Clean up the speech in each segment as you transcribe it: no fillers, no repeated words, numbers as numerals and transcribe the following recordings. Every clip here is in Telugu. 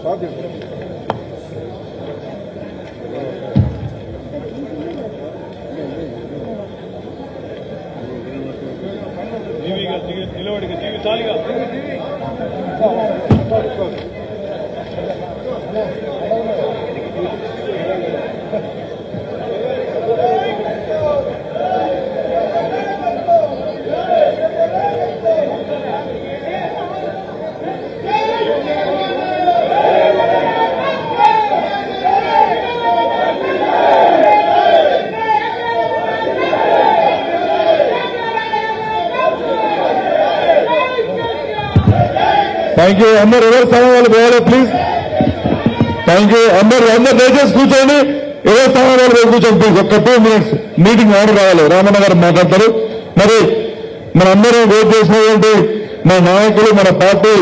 Thank you. అందరు ఎవరు స్థానం వాళ్ళు పోవాలి ప్లీజ్. Thank you. అందరు దయచేసి కూర్చోండి. ఎవరు స్థానం వాళ్ళు పోయి కూర్చోండి ప్లీజ్. ఒక 2 minutes మీటింగ్ ఆర్డర్ రావాలి. రామన్న గారు మాట్లాడతారు. మరి మనందరూ వెయిట్ చేసినటువంటి మన నాయకులు, మన పార్టీ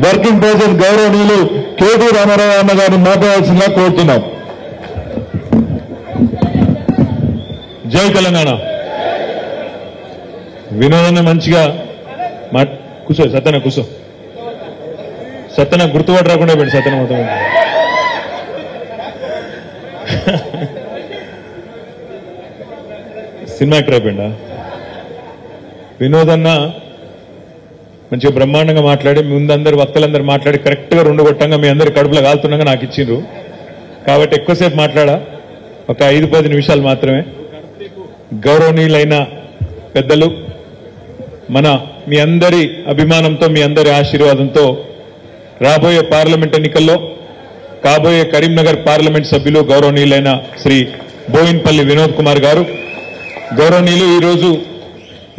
వర్కింగ్ ప్రెసిడెంట్ గౌరవనీయులు కేటీ రామారావు అన్న గారిని మాట్లాడాల్సిందిగా కోరుతున్నాం. జై తెలంగాణ. వినోదాన్ని మంచిగా కూర్చో. సత్యన కూర్చో. సత్యన గుర్తుపట్టి రాకుండా పెట్టి సత్యన మొత్తం సినిమా యాక్టర్ అయిపోయిందా? వినోదన్న మంచిగా బ్రహ్మాండంగా మాట్లాడి ముందందరు వక్తలందరూ మాట్లాడి కరెక్ట్ గా 2 కొట్టంగా మీ అందరు కడుపులో కాలుతుండగా నాకు ఇచ్చిండ్రు. కాబట్టి ఎక్కువసేపు మాట్లాడా, ఒక 5-10 నిమిషాలు మాత్రమే. గౌరవనీయులైన పెద్దలు, మీ అందరి అభిమానంతో, మీ అందరి ఆశీర్వాదంతో రాబోయే పార్లమెంట్ ఎన్నికల్లో కాబోయే కరీంనగర్ పార్లమెంట్ సభ్యులు గౌరవనీయులైన శ్రీ బోయిన్పల్లి వినోద్ కుమార్ గారు, గౌరవనీయులు ఈరోజు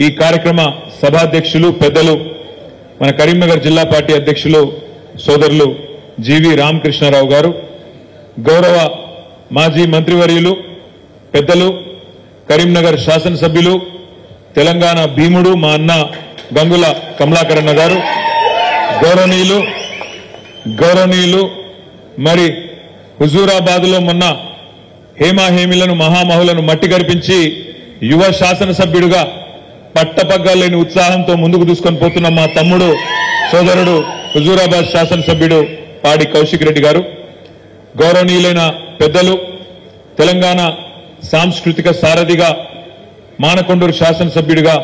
ఈ కార్యక్రమ సభాధ్యక్షులు పెద్దలు మన కరీంనగర్ జిల్లా పార్టీ అధ్యక్షులు సోదరులు జీవి రామకృష్ణారావు గారు, గౌరవ మాజీ మంత్రివర్యులు పెద్దలు కరీంనగర్ శాసనసభ్యులు తెలంగాణ భీముడు మా అన్న గంగుల కమలాకరన్న గారు, గౌరవనీయులు మరి హుజూరాబాద్ లో మొన్న హేమాహేమిలను మహామహులను మట్టి గర్పించి యువ శాసనసభ్యుడిగా పట్టపగ్గాలు లేని ఉత్సాహంతో ముందుకు తీసుకొని పోతున్న మా తమ్ముడు సోదరుడు హుజూరాబాద్ శాసనసభ్యుడు పాడి కౌశిక్ రెడ్డి గారు, గౌరవనీయులైన పెద్దలు తెలంగాణ సాంస్కృతిక సారథిగా మానకొండూరు శాసనసభ్యుడిగా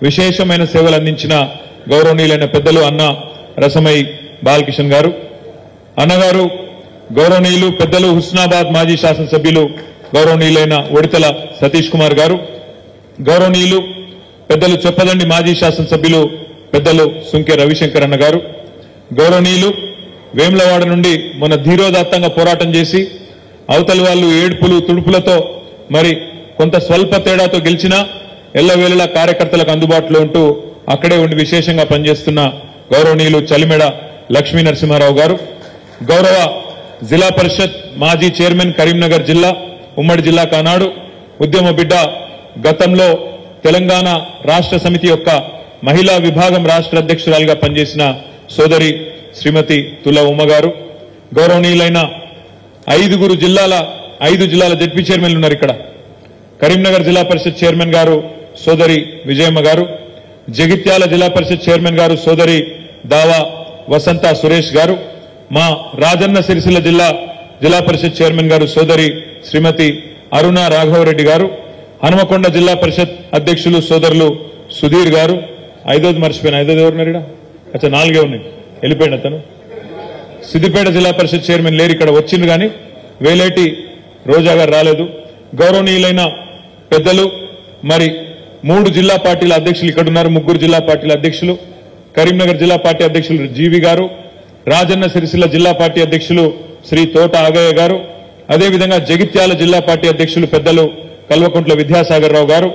విశేషమైన సేవలు అందించిన గౌరవనీయులైన పెద్దలు అన్న రసమై బాలకిషన్ గారు, అన్నగారు గౌరవనీయులు పెద్దలు హుస్నాబాద్ మాజీ శాసనసభ్యులు గౌరవనీయులైన ఒడితల సతీష్ కుమార్ గారు, గౌరవనీయులు పెద్దలు చొప్పదండి మాజీ శాసనసభ్యులు పెద్దలు సుంకె రవిశంకర్ అన్న గారు, గౌరవనీయులు వేములవాడ నుండి మొన్న ధీరోదాత్తంగా పోరాటం చేసి అవతలి వాళ్ళు ఏడుపులు తుడుపులతో మరి కొంత స్వల్ప తేడాతో గెలిచినా ఎల్లవేళలా కార్యకర్తలకు అందుబాటులో ఉంటూ అక్కడే ఉండి విశేషంగా పనిచేస్తున్న గౌరవనీయులు చలిమెడ లక్ష్మీ నరసింహారావు గారు, గౌరవ జిల్లా పరిషత్ మాజీ చైర్మన్ కరీంనగర్ జిల్లా ఉమ్మడి జిల్లా కానాడు ఉద్యమ బిడ్డ, గతంలో తెలంగాణ రాష్ట్ర సమితి యొక్క మహిళా విభాగం రాష్ట్ర అధ్యక్షురాలుగా పనిచేసిన సోదరి శ్రీమతి తుల ఉమ్మ గారు, గౌరవనీయులైన 5 జిల్లాల జడ్పీ చైర్మన్లు ఉన్నారు ఇక్కడ. కరీంనగర్ జిల్లా పరిషత్ చైర్మన్ గారు సోదరి విజయమ్మ గారు, జగిత్యాల జిల్లా పరిషత్ చైర్మన్ గారు సోదరి దావా వసంత సురేష్ గారు, మా రాజన్న సిరిసిల్ల జిల్లా పరిషత్ చైర్మన్ గారు సోదరి శ్రీమతి అరుణ రాఘవరెడ్డి గారు, హనుమకొండ జిల్లా పరిషత్ అధ్యక్షులు సోదరులు సుధీర్ గారు, 5వ మర్చిపోయిన 5వ ఎవరున్నారు? అచ్చా 4 ఉన్నాయి, వెళ్ళిపోయింది అతను. సిద్దిపేట జిల్లా పరిషత్ చైర్మన్ లేరు, ఇక్కడ వచ్చిండ్రు కానీ వేలేటి రోజా గారు రాలేదు. గౌరవనీయులైన పెద్దలు మరి 3 జిల్లా పార్టీల అధ్యక్షులు ఇక్కడ ఉన్నారు, 3 జిల్లా పార్టీల అధ్యక్షులు, కరీంనగర్ జిల్లా పార్టీ అధ్యక్షులు జీవి గారు, రాజన్న సిరిసిల్ల జిల్లా పార్టీ అధ్యక్షులు శ్రీ తోట ఆగయ్య గారు, అదేవిధంగా జగిత్యాల జిల్లా పార్టీ అధ్యక్షులు పెద్దలు కల్వకుంట్ల విద్యాసాగర్ రావు గారు,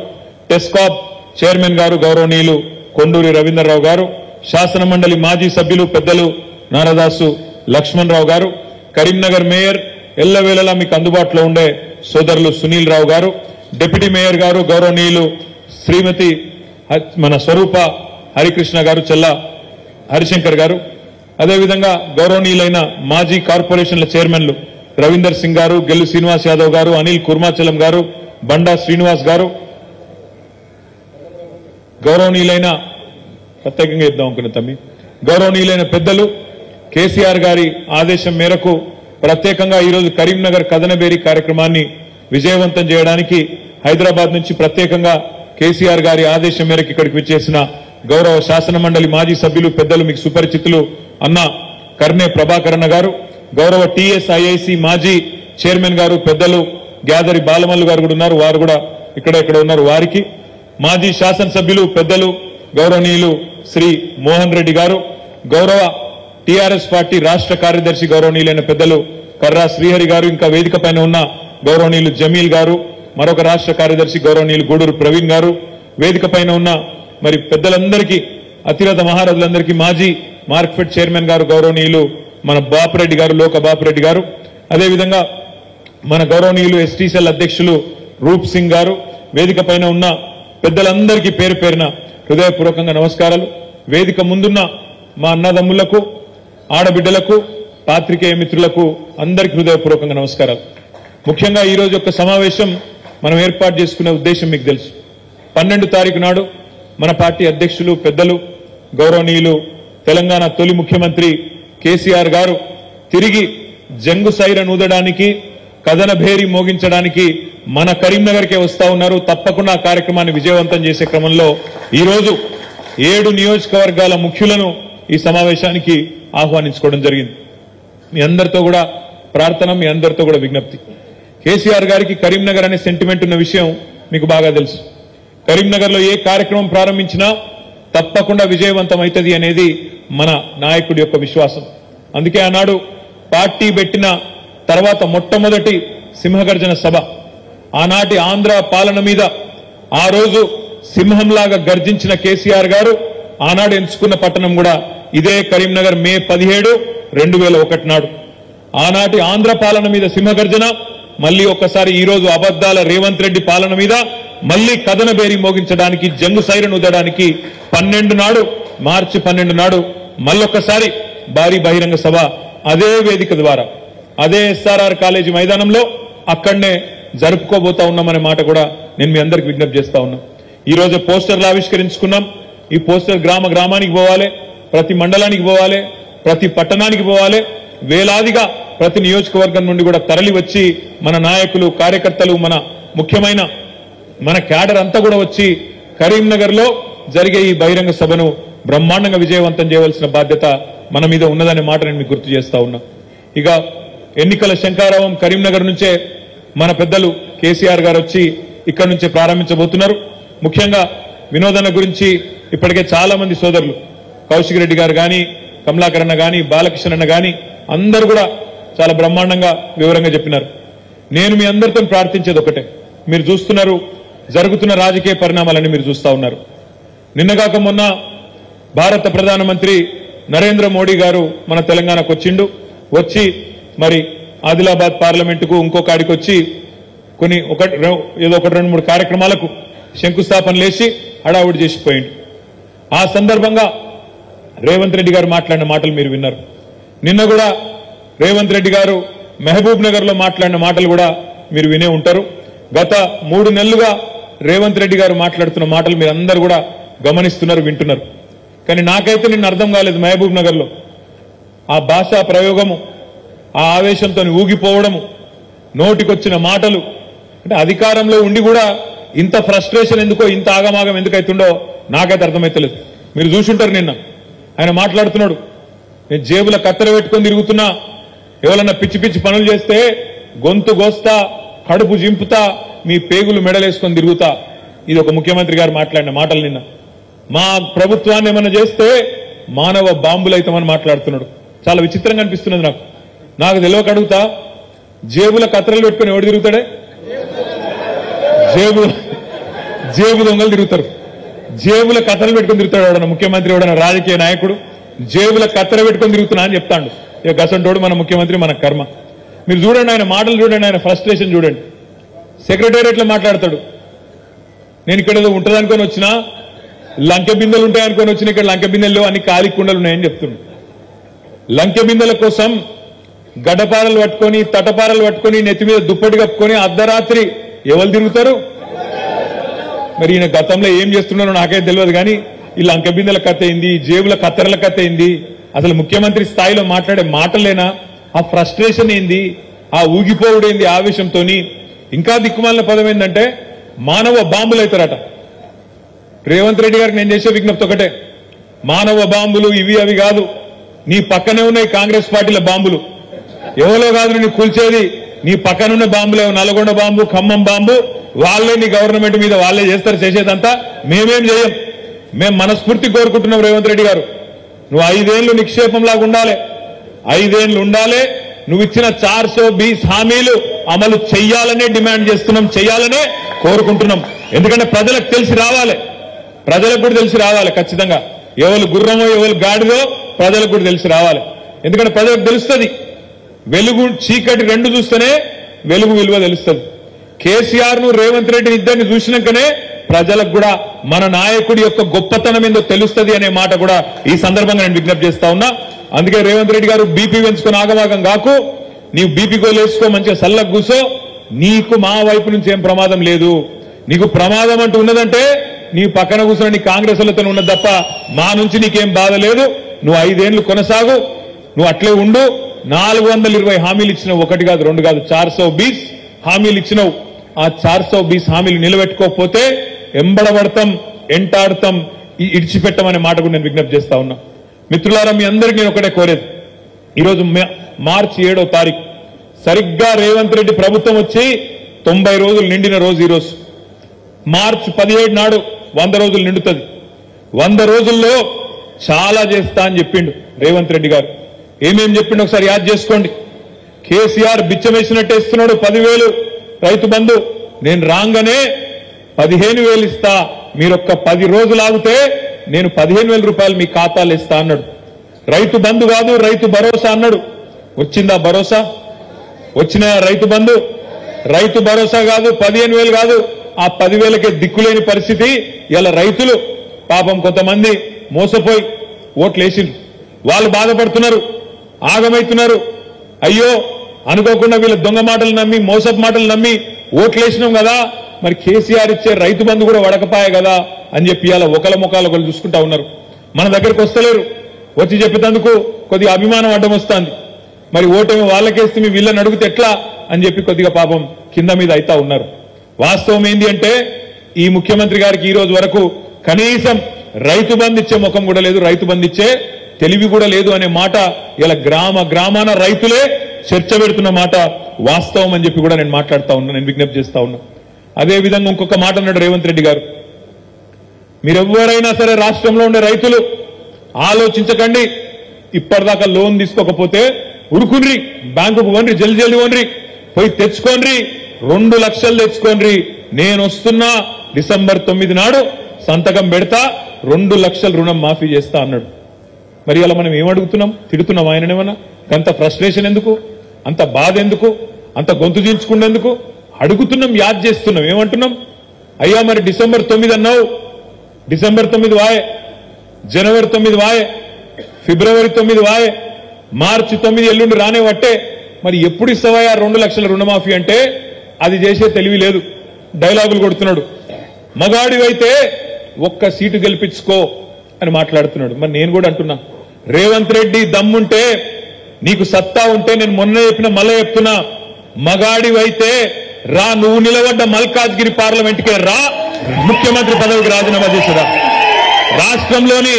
టెస్కాప్ చైర్మన్ గారు గౌరవనీయులు కొండూరి రవీంద్రరావు గారు, శాసన మండలి మాజీ సభ్యులు పెద్దలు నారదాసు లక్ష్మణ్ రావు గారు, కరీంనగర్ మేయర్ ఎల్లవేళలా మీకు అందుబాటులో ఉండే సోదరులు సునీల్ రావు గారు, డిప్యూటీ మేయర్ గారు గౌరవనీయులు శ్రీమతి మన స్వరూప హరికృష్ణ గారు, చెల్ల హరిశంకర్ గారు, అదేవిధంగా గౌరవనీయులైన మాజీ కార్పొరేషన్ల చైర్మన్లు రవీందర్ సింగ్ గారు, గెల్లు శ్రీనివాస్ యాదవ్ గారు, అనిల్ కుర్మాచలం గారు, బండా శ్రీనివాస్ గారు, గౌరవనీయులైన ప్రత్యేకంగా ఇద్దాం అనుకున్న తమ్మి గౌరవనీయులైన పెద్దలు కేసీఆర్ గారి ఆదేశం మేరకు ప్రత్యేకంగా ఈరోజు కరీంనగర్ కథనబేరి కార్యక్రమాన్ని విజయవంతం చేయడానికి హైదరాబాద్ నుంచి ప్రత్యేకంగా కేసీఆర్ గారి ఆదేశం మేరకు ఇక్కడికి విచ్చేసిన గౌరవ శాసన మండలి మాజీ సభ్యులు పెద్దలు మీకు సుపరిచితులు అన్న కర్నే ప్రభాకరణ గారు, గౌరవ టీఎస్ఐఐసి మాజీ చైర్మన్ గారు పెద్దలు గ్యాదరి బాలమల్లు గారు కూడా ఉన్నారు, వారు కూడా ఇక్కడ ఉన్నారు. వారికి మాజీ శాసనసభ్యులు పెద్దలు గౌరవనీయులు శ్రీ మోహన్ రెడ్డి గారు, గౌరవ టీఆర్ఎస్ పార్టీ రాష్ట్ర కార్యదర్శి గౌరవనీయులైన పెద్దలు కర్రా శ్రీహరి గారు, ఇంకా వేదిక పైన ఉన్న గౌరవనీయులు జమీల్ గారు, మరొక రాష్ట్ర కార్యదర్శి గౌరవనీయులు గూడూరు ప్రవీణ్ గారు, వేదిక పైన ఉన్న మరి పెద్దలందరికీ, అతిరథ మహారథులందరికీ, మాజీ మార్కెట్ చైర్మన్ గారు గౌరవనీయులు మన బాపురెడ్డి గారు, లోక బాపురెడ్డి గారు, అదేవిధంగా మన గౌరవనీయులు ఎస్టీసీఎల్ అధ్యక్షులు రూప్ సింగ్ గారు, వేదిక పైన ఉన్న పెద్దలందరికీ పేరు పేరున హృదయపూర్వకంగా నమస్కారాలు. వేదిక ముందున్న మా అన్నదమ్ములకు, ఆడబిడ్డలకు, పాత్రికేయ మిత్రులకు అందరికీ హృదయపూర్వకంగా నమస్కారాలు. ముఖ్యంగా ఈ రోజు యొక్క సమావేశం మనం ఏర్పాటు చేసుకునే ఉద్దేశం మీకు తెలుసు. 12 తారీఖు నాడు మన పార్టీ అధ్యక్షులు పెద్దలు గౌరవనీయులు తెలంగాణ తొలి ముఖ్యమంత్రి కేసీఆర్ గారు తిరిగి జంగు సైరన్ ఊదడానికి, కథన భేరి మోగించడానికి మన కరీంనగర్కే వస్తా ఉన్నారు. తప్పకుండా ఆ కార్యక్రమాన్ని విజయవంతం చేసే క్రమంలో ఈ రోజు 7 నియోజకవర్గాల ముఖ్యులను ఈ సమావేశానికి ఆహ్వానించుకోవడం జరిగింది. మీ అందరితో కూడా ప్రార్థన, మీ అందరితో కూడా విజ్ఞప్తి. కేసీఆర్ గారికి కరీంనగర్ అనే సెంటిమెంట్ ఉన్న విషయం మీకు బాగా తెలుసు. కరీంనగర్ లో ఏ కార్యక్రమం ప్రారంభించినా తప్పకుండా విజయవంతం అవుతుంది అనేది మన నాయకుడి యొక్క విశ్వాసం. అందుకే ఆనాడు పార్టీ పెట్టిన తర్వాత మొట్టమొదటి సింహగర్జన సభ, ఆనాటి ఆంధ్ర పాలన మీద ఆ రోజు సింహంలాగా గర్జించిన కేసీఆర్ గారు ఆనాడు ఎంచుకున్న పట్టణం కూడా ఇదే కరీంనగర్. మే 17, 2001 నాడు ఆనాటి ఆంధ్ర పాలన మీద సింహగర్జన, మళ్లీ ఒక్కసారి ఈ రోజు అబద్దాల రేవంత్ రెడ్డి పాలన మీద మళ్లీ కథన బేరీ మోగించడానికి, జంగు సైరన్ ఊదడానికి 12 నాడు, మార్చి 12 నాడు మళ్ళొక్కసారి భారీ బహిరంగ సభ అదే వేదిక ద్వారా, అదే ఎస్ఆర్ఆర్ కాలేజీ మైదానంలో అక్కడనే జరుపుకోబోతా ఉన్నామనే మాట కూడా నేను మీ అందరికి విజ్ఞప్తి చేస్తా ఉన్నా. ఈ రోజు పోస్టర్లు ఆవిష్కరించుకున్నాం. ఈ పోస్టర్ గ్రామానికి పోవాలి, ప్రతి మండలానికి పోవాలి, ప్రతి పట్టణానికి పోవాలి. వేలాదిగా ప్రతి నియోజకవర్గం నుండి కూడా తరలి వచ్చి మన నాయకులు, కార్యకర్తలు, మన ముఖ్యమైన మన క్యాడర్ అంతా కూడా వచ్చి కరీంనగర్ లో జరిగే ఈ బహిరంగ సభను బ్రహ్మాండంగా విజయవంతం చేయవలసిన బాధ్యత మన మీద ఉన్నదనే మాట నేను మీకు గుర్తు చేస్తా ఉన్నా. ఇక ఎన్నికల శంఖారావం కరీంనగర్ నుంచే మన పెద్దలు కేసీఆర్ గారు వచ్చి ఇక్కడి నుంచే ప్రారంభించబోతున్నారు. ముఖ్యంగా వినోదన గురించి ఇప్పటికే చాలా మంది సోదరులు, కౌశిక్ రెడ్డి గారు గాని, కమలాకరణ గాని, బాలకృష్ణ గాని అందరూ కూడా చాలా బ్రహ్మాండంగా వివరంగా చెప్పినారు. నేను మీ అందరితో ప్రార్థించేది ఒకటే, మీరు చూస్తున్నారు జరుగుతున్న రాజకీయ పరిణామాలన్నీ మీరు చూస్తా ఉన్నారు. నిన్నగాక మొన్న భారత ప్రధానమంత్రి నరేంద్ర మోడీ గారు మన తెలంగాణకు వచ్చిండు. వచ్చి మరి ఆదిలాబాద్ పార్లమెంటుకు ఇంకొకడికి వచ్చి ఏదో 1-2-3 కార్యక్రమాలకు శంకుస్థాపన లేచి హడావుడి చేసిపోయింది. ఆ సందర్భంగా రేవంత్ రెడ్డి గారు మాట్లాడిన మాటలు మీరు విన్నారు. నిన్న కూడా రేవంత్ రెడ్డి గారు మహబూబ్ నగర్ లో మాట్లాడిన మాటలు కూడా మీరు వినే ఉంటారు. గత 3 నెలలుగా రేవంత్ రెడ్డి గారు మాట్లాడుతున్న మాటలు మీరు అందరూ కూడా గమనిస్తున్నారు, వింటున్నారు. కానీ నాకైతే నిన్న అర్థం కాలేదు. మహబూబ్ నగర్ లో ఆ భాషా ప్రయోగము, ఆ ఆవేశంతో ఊగిపోవడము, నోటికొచ్చిన మాటలు, అంటే అధికారంలో ఉండి కూడా ఇంత ఫ్రస్ట్రేషన్ ఎందుకో, ఇంత ఆగమాగం ఎందుకైతుండో నాకైతే అర్థమైతలేదు. మీరు చూసుంటారు నిన్న ఆయన మాట్లాడుతున్నాడు, నేను జేబుల కత్తెర పెట్టుకొని తిరుగుతున్నా, ఎవరన్నా పిచ్చి పిచ్చి పనులు చేస్తే గొంతు గోస్తా, కడుపు జింపుతా, మీ పేగులు మెడలేసుకొని తిరుగుతా. ఇది ఒక ముఖ్యమంత్రి గారు మాట్లాడిన మాటలు. నిన్న మా ప్రభుత్వాన్ని ఏమన్నా చేస్తే మానవ బాంబులైతామని మాట్లాడుతున్నాడు. చాలా విచిత్రంగా అనిపిస్తున్నది నాకు తెలియక అడుగుతా, జేబుల కత్తెరలు పెట్టుకుని ఎవడు తిరుగుతాడే? జేబు దొంగలు తిరుగుతారు. జేబుల కత్తెరలు పెట్టుకుని తిరుగుతాడు ఎవడన్నా ముఖ్యమంత్రి, ఎవడన్నా రాజకీయ నాయకుడు జేబుల కత్తెర పెట్టుకుని తిరుగుతున్నా అని చెప్తాడు. ఇక గసంటోడు మన ముఖ్యమంత్రి, మన కర్మ. మీరు చూడండి ఆయన మాటలు చూడండి, ఆయన ఫ్రస్ట్రేషన్ చూడండి. సెక్రటేరియట్లో మాట్లాడతాడు, నేను ఇక్కడ ఏదో ఉంటుందనుకొని వచ్చినా, లంకె బిందెలు ఉంటాయనుకొని వచ్చిన, ఇక్కడ లంకె బిందెల్లో అన్ని ఖాళీ కుండలు ఉన్నాయని చెప్తున్నాడు. లంకె బిందెల కోసం గడ్డపారలు పట్టుకొని, తటపారలు పట్టుకొని, నెత్తి మీద దుప్పటి కప్పుకొని అర్ధరాత్రి ఎవరు తిరుగుతారు? మరి ఈయన గతంలో ఏం చేస్తున్నారో నాకైతే తెలియదు. కానీ ఈ లంకె బిందెల కథ అయింది, జేబుల కత్తెరల కథ అయింది, అసలు ముఖ్యమంత్రి స్థాయిలో మాట్లాడే మాటలేనా? ఆ ఫ్రస్ట్రేషన్ ఏంది? ఆ ఊగిపోవుడేంది ఆవేశంతో? ఇంకా దిక్కుమాలిన పదం ఏంటంటే మానవ బాంబులు అవుతారట. రేవంత్ రెడ్డి గారికి నేను చేసే విజ్ఞప్తి ఒకటే, మానవ బాంబులు ఇవి అవి కాదు, నీ పక్కనే ఉన్నాయి కాంగ్రెస్ పార్టీల బాంబులు. ఎవరో కాదు నీ కూల్చేది, నీ పక్కనున్న బాంబులే. నల్గొండ బాంబు, ఖమ్మం బాంబు వాళ్ళే నీ గవర్నమెంట్ మీద వాళ్ళే చేస్తారు. చేసేదంతా మేమేం చేయం. మేము మనస్ఫూర్తి కోరుకుంటున్నాం రేవంత్ రెడ్డి గారు, నువ్వు 5 ఏళ్లు నిక్షేపంలాగా ఉండాలి, 5 ఏళ్లు ఉండాలి. నువ్వు ఇచ్చిన 420 హామీలు అమలు చెయ్యాలనే డిమాండ్ చేస్తున్నాం, చెయ్యాలనే కోరుకుంటున్నాం. ఎందుకంటే ప్రజలకు తెలిసి రావాలి, ప్రజలకు కూడా తెలిసి రావాలి. ఖచ్చితంగా ఎవరు గుర్రమో ఎవరు గాడిదో ప్రజలకు కూడా తెలిసి రావాలి. ఎందుకంటే ప్రజలకు తెలుస్తుంది, వెలుగు చీకటి రెండు చూస్తేనే వెలుగు విలువ తెలుస్తుంది. కేసీఆర్ ను రేవంత్ రెడ్డి ఇద్దరిని చూసినాకనే ప్రజలకు కూడా మన నాయకుడి యొక్క గొప్పతనం ఏందో తెలుస్తుంది అనే మాట కూడా ఈ సందర్భంగా నేను విజ్ఞప్తి చేస్తా ఉన్నా. అందుకే రేవంత్ రెడ్డి గారు బీపీ పెంచుకొని ఆగమాగం కాకు, నీవు బీపీ గోలేసుకో, మంచిగా సల్లకు కూసో. నీకు మా వైపు నుంచి ఏం ప్రమాదం లేదు. నీకు ప్రమాదం అంటూ ఉన్నదంటే నీ పక్కన కూర్చొని నీ కాంగ్రెస్లతో ఉన్నది తప్ప మా నుంచి నీకేం బాధ లేదు. నువ్వు 5 ఏళ్లు కొనసాగు, నువ్వు అట్లే ఉండు. 420 హామీలు ఇచ్చినావు, 1 కాదు 2 కాదు, 420 హామీలు ఇచ్చినావు. ఆ 420 హామీలు నిలబెట్టుకోకపోతే ఎంబడబడతాం, ఎంటాడతాం, ఇడిచిపెట్టమనే మాట కూడా నేను విజ్ఞప్తి చేస్తా ఉన్నా. మిత్రులారా, మీ అందరికీ నేను ఒకటే కోరేది, ఈరోజు మార్చి 7వ తారీఖు సరిగ్గా రేవంత్ రెడ్డి ప్రభుత్వం వచ్చి 90 రోజులు నిండిన రోజు ఈరోజు. మార్చి 17 నాడు 100 రోజులు నిండుతుంది. 100 రోజుల్లో చాలా చేస్తా అని చెప్పిండు రేవంత్ రెడ్డి గారు. ఏమేం చెప్పిండు ఒకసారి యాద్ చేసుకోండి. కేసీఆర్ బిచ్చమేసినట్టు ఇస్తున్నాడు 10,000 రైతు బంధు. నేను రాగానే 15,000 ఇస్తా, మీరొక్క 10 రోజులు ఆగితే నేను 15,000 రూపాయలు మీ ఖాతాలు ఇస్తా అన్నాడు. రైతు బంధు కాదు, రైతు భరోసా అన్నాడు. వచ్చిందా భరోసా? వచ్చిన రైతు బంధు? రైతు భరోసా కాదు, 15,000 కాదు, ఆ 10,000కే దిక్కులేని పరిస్థితి. ఇలా రైతులు పాపం కొంతమంది మోసపోయి ఓట్లు వేసిండ్రు, వాళ్ళు బాధపడుతున్నారు, ఆగమైతున్నారు. అయ్యో అనుకోకుండా వీళ్ళ దొంగ మాటలు నమ్మి, మోసపు మాటలు నమ్మి ఓట్లేసినాం కదా, మరి కేసీఆర్ ఇచ్చే రైతు బంధు కూడా వడకపాయే కదా అని చెప్పి ఇలా ఒకళ్ళ ముఖాలు ఒకళ్ళు చూసుకుంటా ఉన్నారు. మన దగ్గరకు వస్తలేరు, వచ్చి చెప్పేందుకు కొద్దిగా అభిమానం అడ్డం వస్తుంది. మరి ఓటేమో వాళ్ళకేస్తే మీ వీళ్ళని అడిగితే ఎట్లా అని చెప్పి కొద్దిగా పాపం కింద మీద అయితా ఉన్నారు. వాస్తవం ఏంది అంటే ఈ ముఖ్యమంత్రి గారికి ఈ రోజు వరకు కనీసం రైతు బంధు ఇచ్చే ముఖం కూడా లేదు, రైతు బంధు ఇచ్చే తెలివి కూడా లేదు అనే మాట ఇలా గ్రామాన రైతులే చర్చ పెడుతున్న మాట వాస్తవం అని చెప్పి కూడా నేను మాట్లాడుతా ఉన్నా, నేను విజ్ఞప్తి చేస్తా ఉన్నా. అదే విధంగా ఇంకొక మాట అన్నాడు రేవంత్ రెడ్డి గారు, మీరెవ్వరైనా సరే రాష్ట్రంలో ఉండే రైతులు ఆలోచించకండి, ఇప్పటిదాకా లోన్ తీసుకోకపోతే ఉరుకున్రి, బ్యాంకుకు పోండి, జల్దీ పోండి, పోయి తెచ్చుకోండి, 2 లక్షలు తెచ్చుకోండి, నేను వస్తున్నా డిసెంబర్ 9 నాడు సంతకం పెడతా, 2 లక్షల రుణం మాఫీ చేస్తా అన్నాడు. మరి అలా మనం ఏమడుగుతున్నాం? తిడుతున్నాం ఆయననేమన్నా? అంత ఫ్రస్ట్రేషన్ ఎందుకు, అంత బాధ ఎందుకు, అంత గొంతు చీల్చుకునేందుకు? అడుగుతున్నాం, యాద్ చేస్తున్నాం. ఏమంటున్నాం? అయ్యా మరి డిసెంబర్ 9 అన్నావు, డిసెంబర్ 9 వాయే, జనవరి 9 వాయే, ఫిబ్రవరి 9 వాయే, మార్చి 9 ఎల్లుండి రానే వట్టే, మరి ఎప్పుడు ఇస్తావా 2 లక్షల రుణమాఫీ అంటే అది చేసే తెలివి లేదు, డైలాగులు కొడుతున్నాడు. మగాడివైతే 1 సీటు గెలిపించుకో అని మాట్లాడుతున్నాడు. మరి నేను కూడా అంటున్నా, రేవంత్ రెడ్డి దమ్ముంటే, నీకు సత్తా ఉంటే, నేను మొన్న చెప్పిన మళ్ళీ చెప్తున్నా, మగాడివైతే రా, నువ్వు నిలబడ్డ మల్కాజ్గిరి పార్లమెంట్కే రా, ముఖ్యమంత్రి పదవికి రాజీనామా చేసిరా. రాష్ట్రంలోని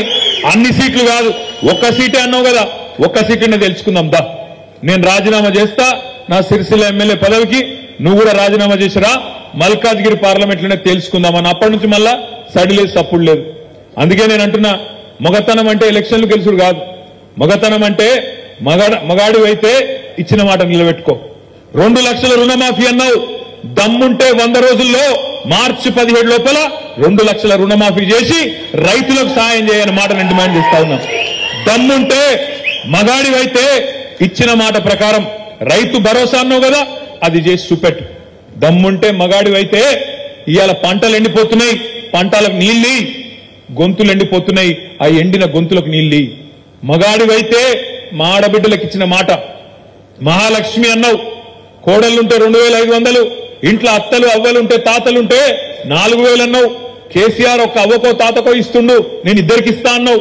అన్ని సీట్లు కాదు, 1 సీటే అన్నావు కదా, 1 సీటునే తెలుసుకుందాం దా. నేను రాజీనామా చేస్తా నా సిరిసిల్ల ఎమ్మెల్యే పదవికి, నువ్వు కూడా రాజీనామా చేసిరా, మల్కాజ్గిరి పార్లమెంట్లోనే తెలుసుకుందామని. అప్పటి నుంచి మళ్ళా సడిలేదు, సప్పుడు లేదు. అందుకే నేను అంటున్నా, మగతనం అంటే ఎలక్షన్లు గెలుచుడు కాదు, మగతనం అంటే మగాడివైతే ఇచ్చిన మాట నిలబెట్టుకో. 2 లక్షల రుణమాఫీ అన్నావు, దమ్ముంటే 100 రోజుల్లో మార్చి 17 లోపల 2 లక్షల రుణమాఫీ చేసి రైతులకు సాయం చేయని మాట నేను డిమాండ్ చేస్తా ఉన్నా. దమ్ముంటే మగాడివైతే ఇచ్చిన మాట ప్రకారం రైతు భరోసా అన్నావు కదా, అది చేసి చూపెట్టు. దమ్ముంటే మగాడివైతే ఇవాళ పంటలు ఎండిపోతున్నాయి, పంటలకు నీళ్ళి, గొంతులు ఎండిపోతున్నాయి, ఆ ఎండిన గొంతులకు నీళ్ళి. మగాడివైతే మా ఆడబిడ్డలకు ఇచ్చిన మాట, మహాలక్ష్మి అన్నావు, కోడళ్లుంటే 2,500, ఇంట్లో అత్తలు అవ్వలుంటే తాతలుంటే 4,000 అన్నావు. కేసీఆర్ ఒక అవ్వకో తాతకో ఇస్తుండు, నేను 2 ఇస్తా అన్నావు.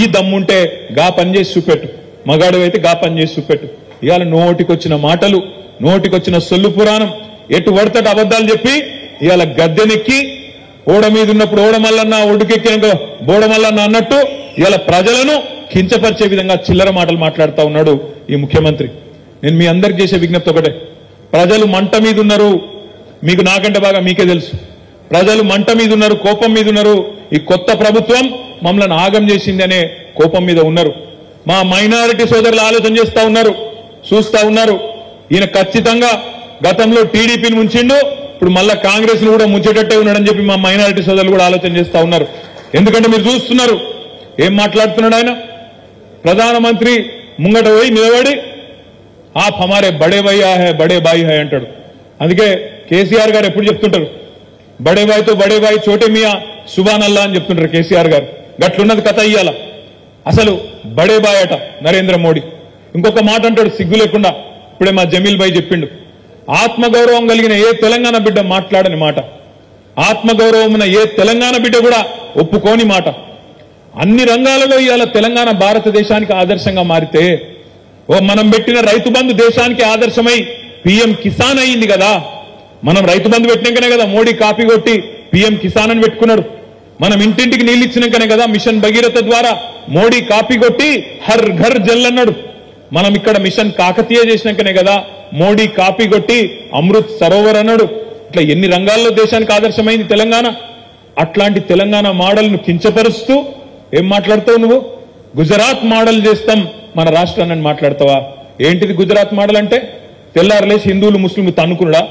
ఈ దమ్ముంటే గా పని చేసి చూపెట్టు, మగాడు అయితే గా పని చేసి చూపెట్టు. ఇవాళ నోటికొచ్చిన మాటలు, నోటికొచ్చిన సొల్లు పురాణం, ఎటు పడతట అబద్ధాలు చెప్పి ఇవాళ గద్దెనెక్కి ఓడ మీద ఉన్నప్పుడు ఓడమల్లన్న, ఒడ్డుకెక్కినాక బోడమల్లన్న అన్నట్టు ఇవాళ ప్రజలను కించపరిచే విధంగా చిల్లర మాటలు మాట్లాడుతూ ఉన్నాడు ఈ ముఖ్యమంత్రి. నేను మీ అందరికి చేసే విజ్ఞప్తి ఒకటే, ప్రజలు మంట మీద ఉన్నారు. మీకు నాకంటే బాగా మీకే తెలుసు. ప్రజలు మంట మీద ఉన్నారు, కోపం మీద ఉన్నారు. ఈ కొత్త ప్రభుత్వం మమ్మల్ని ఆగం చేసింది అనే కోపం మీద ఉన్నారు. మా మైనారిటీ సోదరులు ఆలోచన చేస్తా ఉన్నారు, చూస్తా ఉన్నారు. ఈయన ఖచ్చితంగా గతంలో టీడీపీని ముంచిండు, ఇప్పుడు మళ్ళా కాంగ్రెస్ ను కూడా ముంచేటట్టే ఉన్నాడని చెప్పి మా మైనారిటీ సోదరులు కూడా ఆలోచన చేస్తా ఉన్నారు. ఎందుకంటే మీరు చూస్తున్నారు ఏం మాట్లాడుతున్నాడు ఆయన. ప్రధానమంత్రి ముంగట పోయి నిలబడి ఆప్ హమారే బడే భయ్యా హై, బడే బాయి హై అంటాడు. అందుకే కేసీఆర్ గారు ఎప్పుడు చెప్తుంటారు, బడే బాయితో బడే బాయి చోటే మియా సుబాన్ అల్లా అని చెప్తుంటారు కేసీఆర్ గారు. గట్లున్నది కథ ఇయ్యాల. అసలు బడే బాయ్ అట నరేంద్ర మోడీ. ఇంకొక మాట అంటాడు సిగ్గు లేకుండా, ఇప్పుడే మా జమీల్ భాయ్ చెప్పిండు, ఆత్మగౌరవం కలిగిన ఏ తెలంగాణ బిడ్డ మాట్లాడని మాట, ఆత్మగౌరవం ఉన్న ఏ తెలంగాణ బిడ్డ కూడా ఒప్పుకోని మాట. అన్ని రంగాలలో ఇవాళ తెలంగాణ భారతదేశానికి ఆదర్శంగా మారితే, మనం పెట్టిన రైతు బంధు దేశానికి ఆదర్శమై పీఎం కిసాన్ అయింది కదా. మనం రైతు బంధు పెట్టినాకనే కదా మోడీ కాపీ కొట్టి పీఎం కిసాన్ అని పెట్టుకున్నాడు. మనం ఇంటింటికి నీళ్ళు ఇచ్చినాకనే కదా మిషన్ భగీరథ ద్వారా మోడీ కాపీ కొట్టి హర్ ఘర్ జల్ అన్నాడు. మనం ఇక్కడ మిషన్ కాకతీయ చేసినాకనే కదా మోడీ కాపీ కొట్టి అమృత్ సరోవర్ అన్నాడు. ఇట్లా ఎన్ని రంగాల్లో దేశానికి ఆదర్శమైంది తెలంగాణ. అట్లాంటి తెలంగాణ మోడల్ను కించపరుస్తూ ఏం మాట్లాడతావు నువ్వు? గుజరాత్ మోడల్ చేస్తాం మన రాష్ట్రాన్ని మాట్లాడతావా? ఏంటిది గుజరాత్ మోడల్ అంటే? తెల్లారలేసి హిందువులు ముస్లింలు తన్నుకునుడా,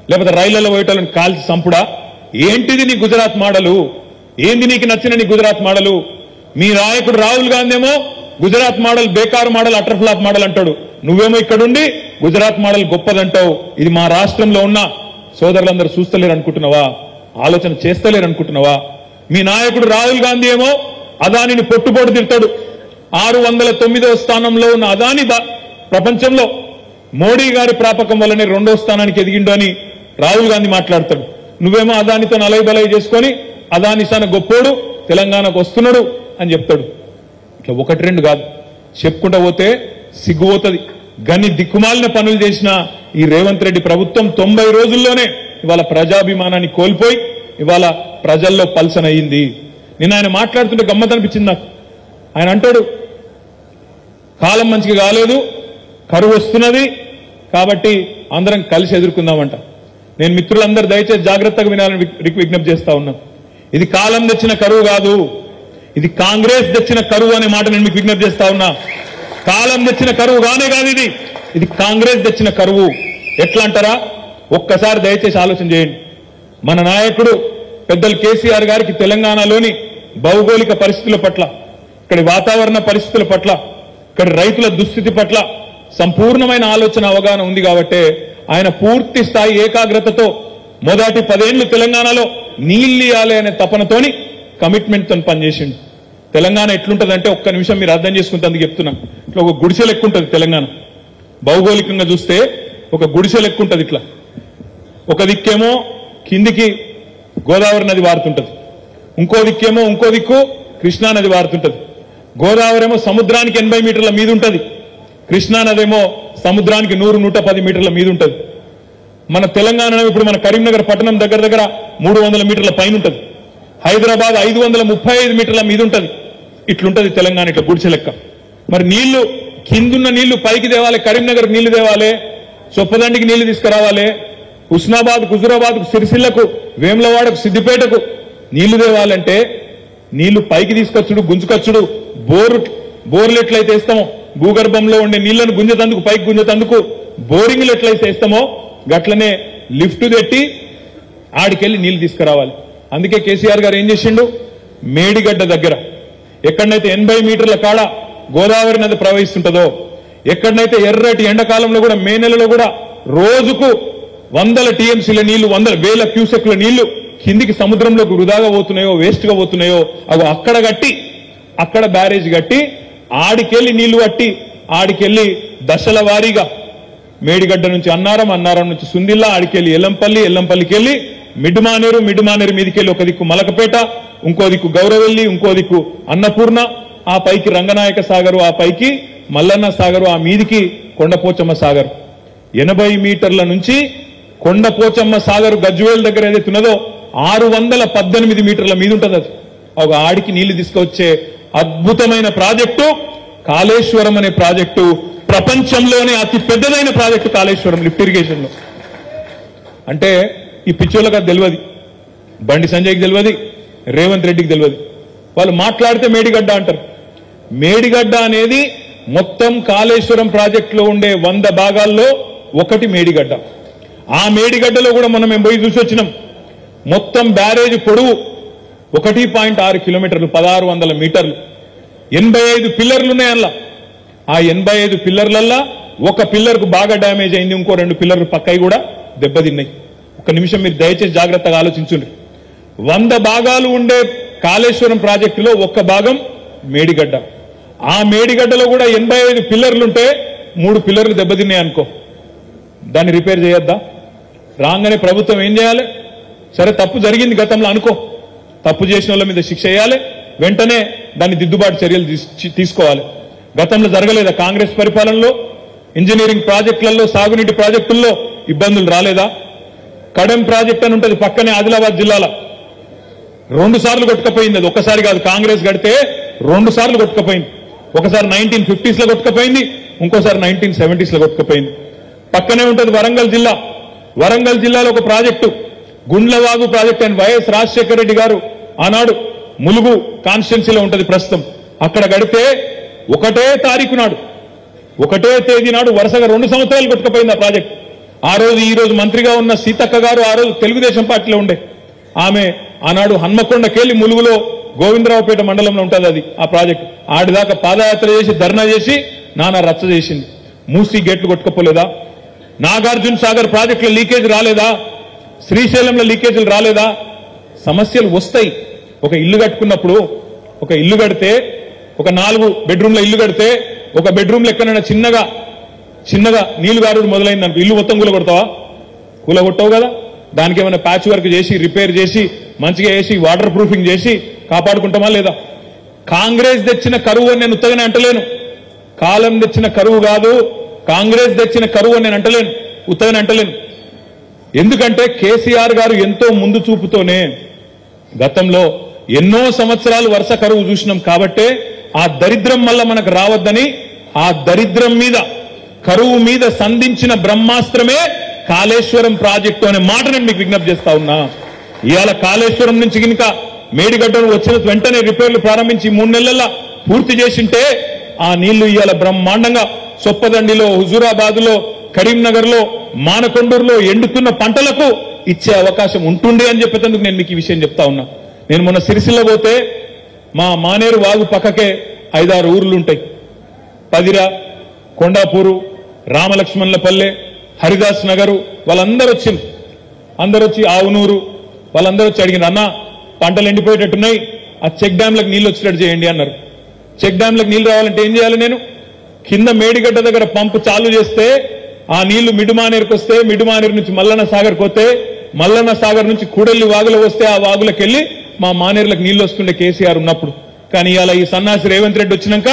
లేకపోతే రైళ్లలో పోయేటోళ్ళని కాల్చి చంపుడా? ఏంటిది నీ గుజరాత్ మోడలు? ఏంది నీకు నచ్చిన నీ గుజరాత్ మోడలు? మీ నాయకుడు రాహుల్ గాంధీ ఏమో గుజరాత్ మోడల్ బేకార్ మోడల్, అటర్ ఫ్లాప్ మోడల్ అంటాడు. నువ్వేమో ఇక్కడుండి గుజరాత్ మోడల్ గొప్పదంటావు. ఇది మా రాష్ట్రంలో ఉన్న సోదరులందరూ చూస్తలేరు అనుకుంటున్నావా? ఆలోచన చేస్తలేరు అనుకుంటున్నావా? మీ నాయకుడు రాహుల్ గాంధీ ఏమో అదానిని పొట్టుపోటు తిడతాడు. 609వ స్థానంలో ఉన్న అదాని ప్రపంచంలో మోడీ గారి ప్రాపకం వల్లనే 2వ స్థానానికి ఎదిగిండు అని రాహుల్ గాంధీ మాట్లాడతాడు. నువ్వేమో అదానితో నలై బలై చేసుకొని అదాని సాన గొప్పోడు తెలంగాణకు వస్తున్నాడు అని చెప్తాడు. ఇట్లా ఒకటి రెండు కాదు, చెప్పుకుంటా పోతే సిగ్గుపోతుంది. గన్ని దిక్కుమాలిన పనులు చేసిన ఈ రేవంత్ రెడ్డి ప్రభుత్వం 90 రోజుల్లోనే ఇవాళ ప్రజాభిమానాన్ని కోల్పోయి ఇవాళ ప్రజల్లో పల్సన్ అయ్యింది. నిన్న ఆయన మాట్లాడుతుంటే గమ్మత్ అనిపించింది నాకు. ఆయన అంటాడు కాలం మంచిగా కాలేదు, కరువు వస్తున్నది, కాబట్టి అందరం కలిసి ఎదుర్కొందామంట. నేను మిత్రులందరూ దయచేసి జాగ్రత్తగా వినాలని విజ్ఞప్తి చేస్తా ఉన్నాను. ఇది కాలం తెచ్చిన కరువు కాదు, ఇది కాంగ్రెస్ తెచ్చిన కరువు అనే మాట నేను మీకు విజ్ఞప్తి చేస్తా ఉన్నా. కాలం తెచ్చిన కరువు కానే కాదు, ఇది కాంగ్రెస్ తెచ్చిన కరువు. ఎట్లా అంటారా? ఒక్కసారి దయచేసి ఆలోచన చేయండి. మన నాయకుడు పెద్దలు కేసీఆర్ గారికి తెలంగాణలోని భౌగోళిక పరిస్థితుల పట్ల, ఇక్కడి వాతావరణ పరిస్థితుల పట్ల, ఇక్కడ రైతుల దుస్థితి పట్ల సంపూర్ణమైన ఆలోచన అవగాహన ఉంది కాబట్టి ఆయన పూర్తి స్థాయి ఏకాగ్రతతో మొదటి 10 ఏళ్లు తెలంగాణలో నీళ్లు ఇవ్వాలి అనే తపనతోని కమిట్మెంట్తో పనిచేసిండు. తెలంగాణ ఎట్లుంటదంటే ఒక్క నిమిషం మీరు అర్థం చేసుకుంటే చెప్తున్నా. ఇట్లా ఒక గుడిసె లెక్క ఉంటుంది తెలంగాణ. భౌగోళికంగా చూస్తే ఒక గుడిసె లెక్క ఉంటుంది. ఇట్లా ఒక దిక్కేమో కిందికి గోదావరి నది వారుతుంటది, ఇంకో దిక్కు కృష్ణా నది వారుతుంటది. గోదావరి ఏమో సముద్రానికి 80 మీటర్ల మీద ఉంటుంది, కృష్ణా నదేమో సముద్రానికి 100-110 మీటర్ల మీద ఉంటుంది. మన తెలంగాణ ఇప్పుడు మన కరీంనగర్ పట్టణం దగ్గర 300 మీటర్ల పైన ఉంటుంది. హైదరాబాద్ 535 మీటర్ల మీద ఉంటుంది. ఇట్లుంటది తెలంగాణ, ఇట్లా గుడిసె లెక్క. మరి నీళ్లు కిందున్న నీళ్లు పైకి తేవాలి, కరీంనగర్ నీళ్లు తేవాలి, చొప్పదండికి నీళ్లు తీసుకురావాలి, హుస్నాబాద్ హుజురాబాద్ సిరిసిల్లకు, వేములవాడకు, సిద్దిపేటకు నీళ్లు తేవాలంటే నీళ్లు పైకి తీసుకొచ్చుడు, గుంజుకొచ్చుడు, బోర్లు ఎట్లయితే వేస్తామో, భూగర్భంలో ఉండే నీళ్లను గుంజతందుకు, పైకి గుంజతందుకు బోరింగ్లు ఎట్లయితే వేస్తామో గట్లనే లిఫ్ట్ పెట్టి ఆడికెళ్లి నీళ్లు తీసుకురావాలి. అందుకే కేసీఆర్ గారు ఏం చేసిండు, మేడిగడ్డ దగ్గర ఎక్కడనైతే 80 మీటర్ల కాడ గోదావరి నది ప్రవహిస్తుంటదో, ఎక్కడనైతే ఎర్రటి ఎండాకాలంలో కూడా మే నెలలో కూడా రోజుకు 100 టీఎంసీల నీళ్లు, 100,000 క్యూసెక్ల నీళ్లు కిందికి సముద్రంలోకి వృధాగా పోతున్నాయో, వేస్ట్ గా పోతున్నాయో, అవి అక్కడ బ్యారేజ్ కట్టి ఆడికెళ్లి నీళ్లు కట్టి ఆడికెళ్లి దశల వారీగా మేడిగడ్డ నుంచి అన్నారం నుంచి సుందిల్లా, ఆడికెళ్లి ఎల్లంపల్లికి వెళ్లి మిడ్మానేరు మీదికెళ్లి ఒక దిక్కు మలకపేట, ఇంకో దిక్కు గౌరవెల్లి, ఇంకో దిక్కు అన్నపూర్ణ, ఆ పైకి రంగనాయక సాగరు, ఆ పైకి మల్లన్న సాగరు, ఆ మీదికి కొండపోచమ్మ సాగర్. 80 మీటర్ల నుంచి కొండపోచమ్మ సాగరు గజ్వేల్ దగ్గర ఏదైతే ఉన్నదో 618 మీటర్ల మీద ఉంటుంది. అది ఒక ఆడికి నీళ్లు తీసుకొచ్చే అద్భుతమైన ప్రాజెక్టు కాళేశ్వరం అనే ప్రాజెక్టు. ప్రపంచంలోనే అతి పెద్దదైన ప్రాజెక్టు కాళేశ్వరం లిఫ్ట్ ఇరిగేషన్ లో. అంటే ఈ పిచ్చోళ్ళకి అది తెలియదు, బండి సంజయ్కి తెలియదు, రేవంత్ రెడ్డికి తెలియదు. వాళ్ళు మాట్లాడితే మేడిగడ్డ అంటారు. మేడిగడ్డ అనేది మొత్తం కాళేశ్వరం ప్రాజెక్టులో ఉండే 100 భాగాల్లో ఒకటి మేడిగడ్డ. ఆ మేడిగడ్డలో కూడా మనం పోయి చూసి వచ్చినాం. మొత్తం బ్యారేజ్ పొడవు 1.6 కిలోమీటర్లు, 1600 మీటర్లు, 85 పిల్లర్లు ఉన్నాయి అందులో. ఆ 85 పిల్లర్లల్లా ఒక పిల్లర్కు బాగా డ్యామేజ్ అయింది, ఇంకో 2 పిల్లర్లు పక్కయి కూడా దెబ్బతిన్నాయి. ఒక నిమిషం మీరు దయచేసి జాగ్రత్తగా ఆలోచించండి. 100 భాగాలు ఉండే కాళేశ్వరం ప్రాజెక్టులో ఒక్క భాగం మేడిగడ్డ. ఆ మేడిగడ్డలో కూడా 85 పిల్లర్లుంటే 3 పిల్లర్లు దెబ్బతిన్నాయి అనుకో, దాన్ని రిపేర్ చేయొద్దా? రాగానే ప్రభుత్వం ఏం చేయాలి? సరే తప్పు జరిగింది గతంలో అనుకో, తప్పు చేసిన వాళ్ళ మీద శిక్ష వేయాలి, వెంటనే దాన్ని దిద్దుబాటు చర్యలు తీసుకోవాలి. గతంలో జరగలేదా? కాంగ్రెస్ పరిపాలనలో ఇంజనీరింగ్ ప్రాజెక్టులలో, సాగునీటి ప్రాజెక్టుల్లో ఇబ్బందులు రాలేదా? కడెం ప్రాజెక్ట్ అని ఉంటుంది పక్కనే ఆదిలాబాద్ జిల్లాలో, 2 సార్లు కొట్టుకపోయింది. అది ఒక్కసారి కాదు, కాంగ్రెస్ గడితే 2 సార్లు కొట్టుకపోయింది. ఒకసారి 1950s లో కొట్టుకపోయింది, ఇంకోసారి 1970s లో కొట్టుకపోయింది. పక్కనే ఉంటుంది వరంగల్ జిల్లా. వరంగల్ జిల్లాలో ఒక ప్రాజెక్టు గుండ్లవాగు ప్రాజెక్ట్ అని వైఎస్ రాజశేఖర రెడ్డి గారు ఆనాడు ములుగు కాన్స్టిట్యున్సీలో ఉంటుంది ప్రస్తుతం. అక్కడ గడితే ఒకటే తారీఖు నాడు, ఒకటే తేదీ నాడు వరుసగా 2 సంవత్సరాలు కొట్టుకపోయింది ఆ ప్రాజెక్ట్. ఆ రోజు ఈ రోజు మంత్రిగా ఉన్న సీతక్క గారు ఆ రోజు తెలుగుదేశం పార్టీలో ఉండే ఆమె ఆనాడు హన్మకొండకెళ్లి ములుగులో గోవిందరావుపేట మండలంలో ఉంటుంది అది ఆ ప్రాజెక్ట్. ఆడిదాకా పాదయాత్ర చేసి ధర్నా చేసి నానా రచ్చ చేసింది. మూసీ గేట్లు కొట్టుకపోలేదా? నాగార్జున సాగర్ ప్రాజెక్టులో లీకేజ్ రాలేదా? శ్రీశైలంలో లీకేజీలు రాలేదా? సమస్యలు వస్తాయి. ఒక ఇల్లు కట్టుకున్నప్పుడు, ఒక ఇల్లు కడితే, ఒక 4 బెడ్రూమ్ల ఇల్లు కడితే, ఒక బెడ్రూమ్ లెక్కనైనా చిన్నగా నీళ్లు గారుడు మొదలైందనుకో, ఇల్లు మొత్తం కూలగొడతావా? కూలగొట్టవు కదా. దానికి ఏమైనా ప్యాచ్ వర్క్ చేసి, రిపేర్ చేసి, మంచిగా వేసి, వాటర్ ప్రూఫింగ్ చేసి కాపాడుకుంటామా లేదా? కాంగ్రెస్ తెచ్చిన కరువు అని నేను ఉత్తగానే అంటలేను. కాలం తెచ్చిన కరువు కాదు, కాంగ్రెస్ తెచ్చిన కరువు అని నేను అంటలేను, ఉత్తగానే అంటలేను. ఎందుకంటే కేసీఆర్ గారు ఎంతో ముందు చూపుతోనే గతంలో ఎన్నో సంవత్సరాలు వరుస కరువు చూసినాం. కాబట్టే ఆ దరిద్రం వల్ల మనకు రావద్దని, ఆ దరిద్రం మీద, కరువు మీద సంధించిన బ్రహ్మాస్త్రమే కాళేశ్వరం ప్రాజెక్టు అనే మాట నేను మీకు విజ్ఞప్తి చేస్తా ఉన్నా. ఇవాళ కాళేశ్వరం నుంచి గినక మేడిగడ్డను వచ్చిన వెంటనే రిపేర్లు ప్రారంభించి 3 నెలల్లో పూర్తి చేసింటే ఆ నీళ్లు ఇవాళ బ్రహ్మాండంగా సొప్పదండిలో, హుజూరాబాద్ లో, కరీంనగర్ లో, మానకొండూరులో ఎండుతున్న పంటలకు ఇచ్చే అవకాశం ఉంటుండే అని చెప్పేందుకు నేను మీకు ఈ విషయం చెప్తా ఉన్నా. నేను మొన్న సిరిసిల్ల పోతే మా మానేరు వాగు పక్కకే 5-6 ఊర్లుంటాయి. పదిర, కొండాపూరు, రామలక్ష్మణులపల్లె, హరిదాస్ నగరు, వాళ్ళందరూ వచ్చింది. అందరూ వచ్చి ఆవునూరు వాళ్ళందరూ వచ్చి అడిగిన, అన్న పంటలు ఎండిపోయేటట్టున్నాయి, ఆ చెక్ డ్యాంలకు నీళ్లు వచ్చేటట్టు చేయండి అన్నారు. చెక్ డ్యాంలకు నీళ్లు రావాలంటే ఏం చేయాలి? నేను కింద మేడిగడ్డ దగ్గర పంపు చాలు చేస్తే ఆ నీళ్లు మిడుమానేరుకు వస్తే, మిడుమానేరు నుంచి మల్లన్న సాగర్కి వస్తే, మల్లన్న సాగర్ నుంచి కూడెల్లి వాగులో వస్తే ఆ వాగులకు వెళ్లి మా మానేరులకు నీళ్లు వస్తుండే కేసీఆర్ ఉన్నప్పుడు. కానీ ఇవాళ ఈ సన్నాసి రేవంత్ రెడ్డి వచ్చినాక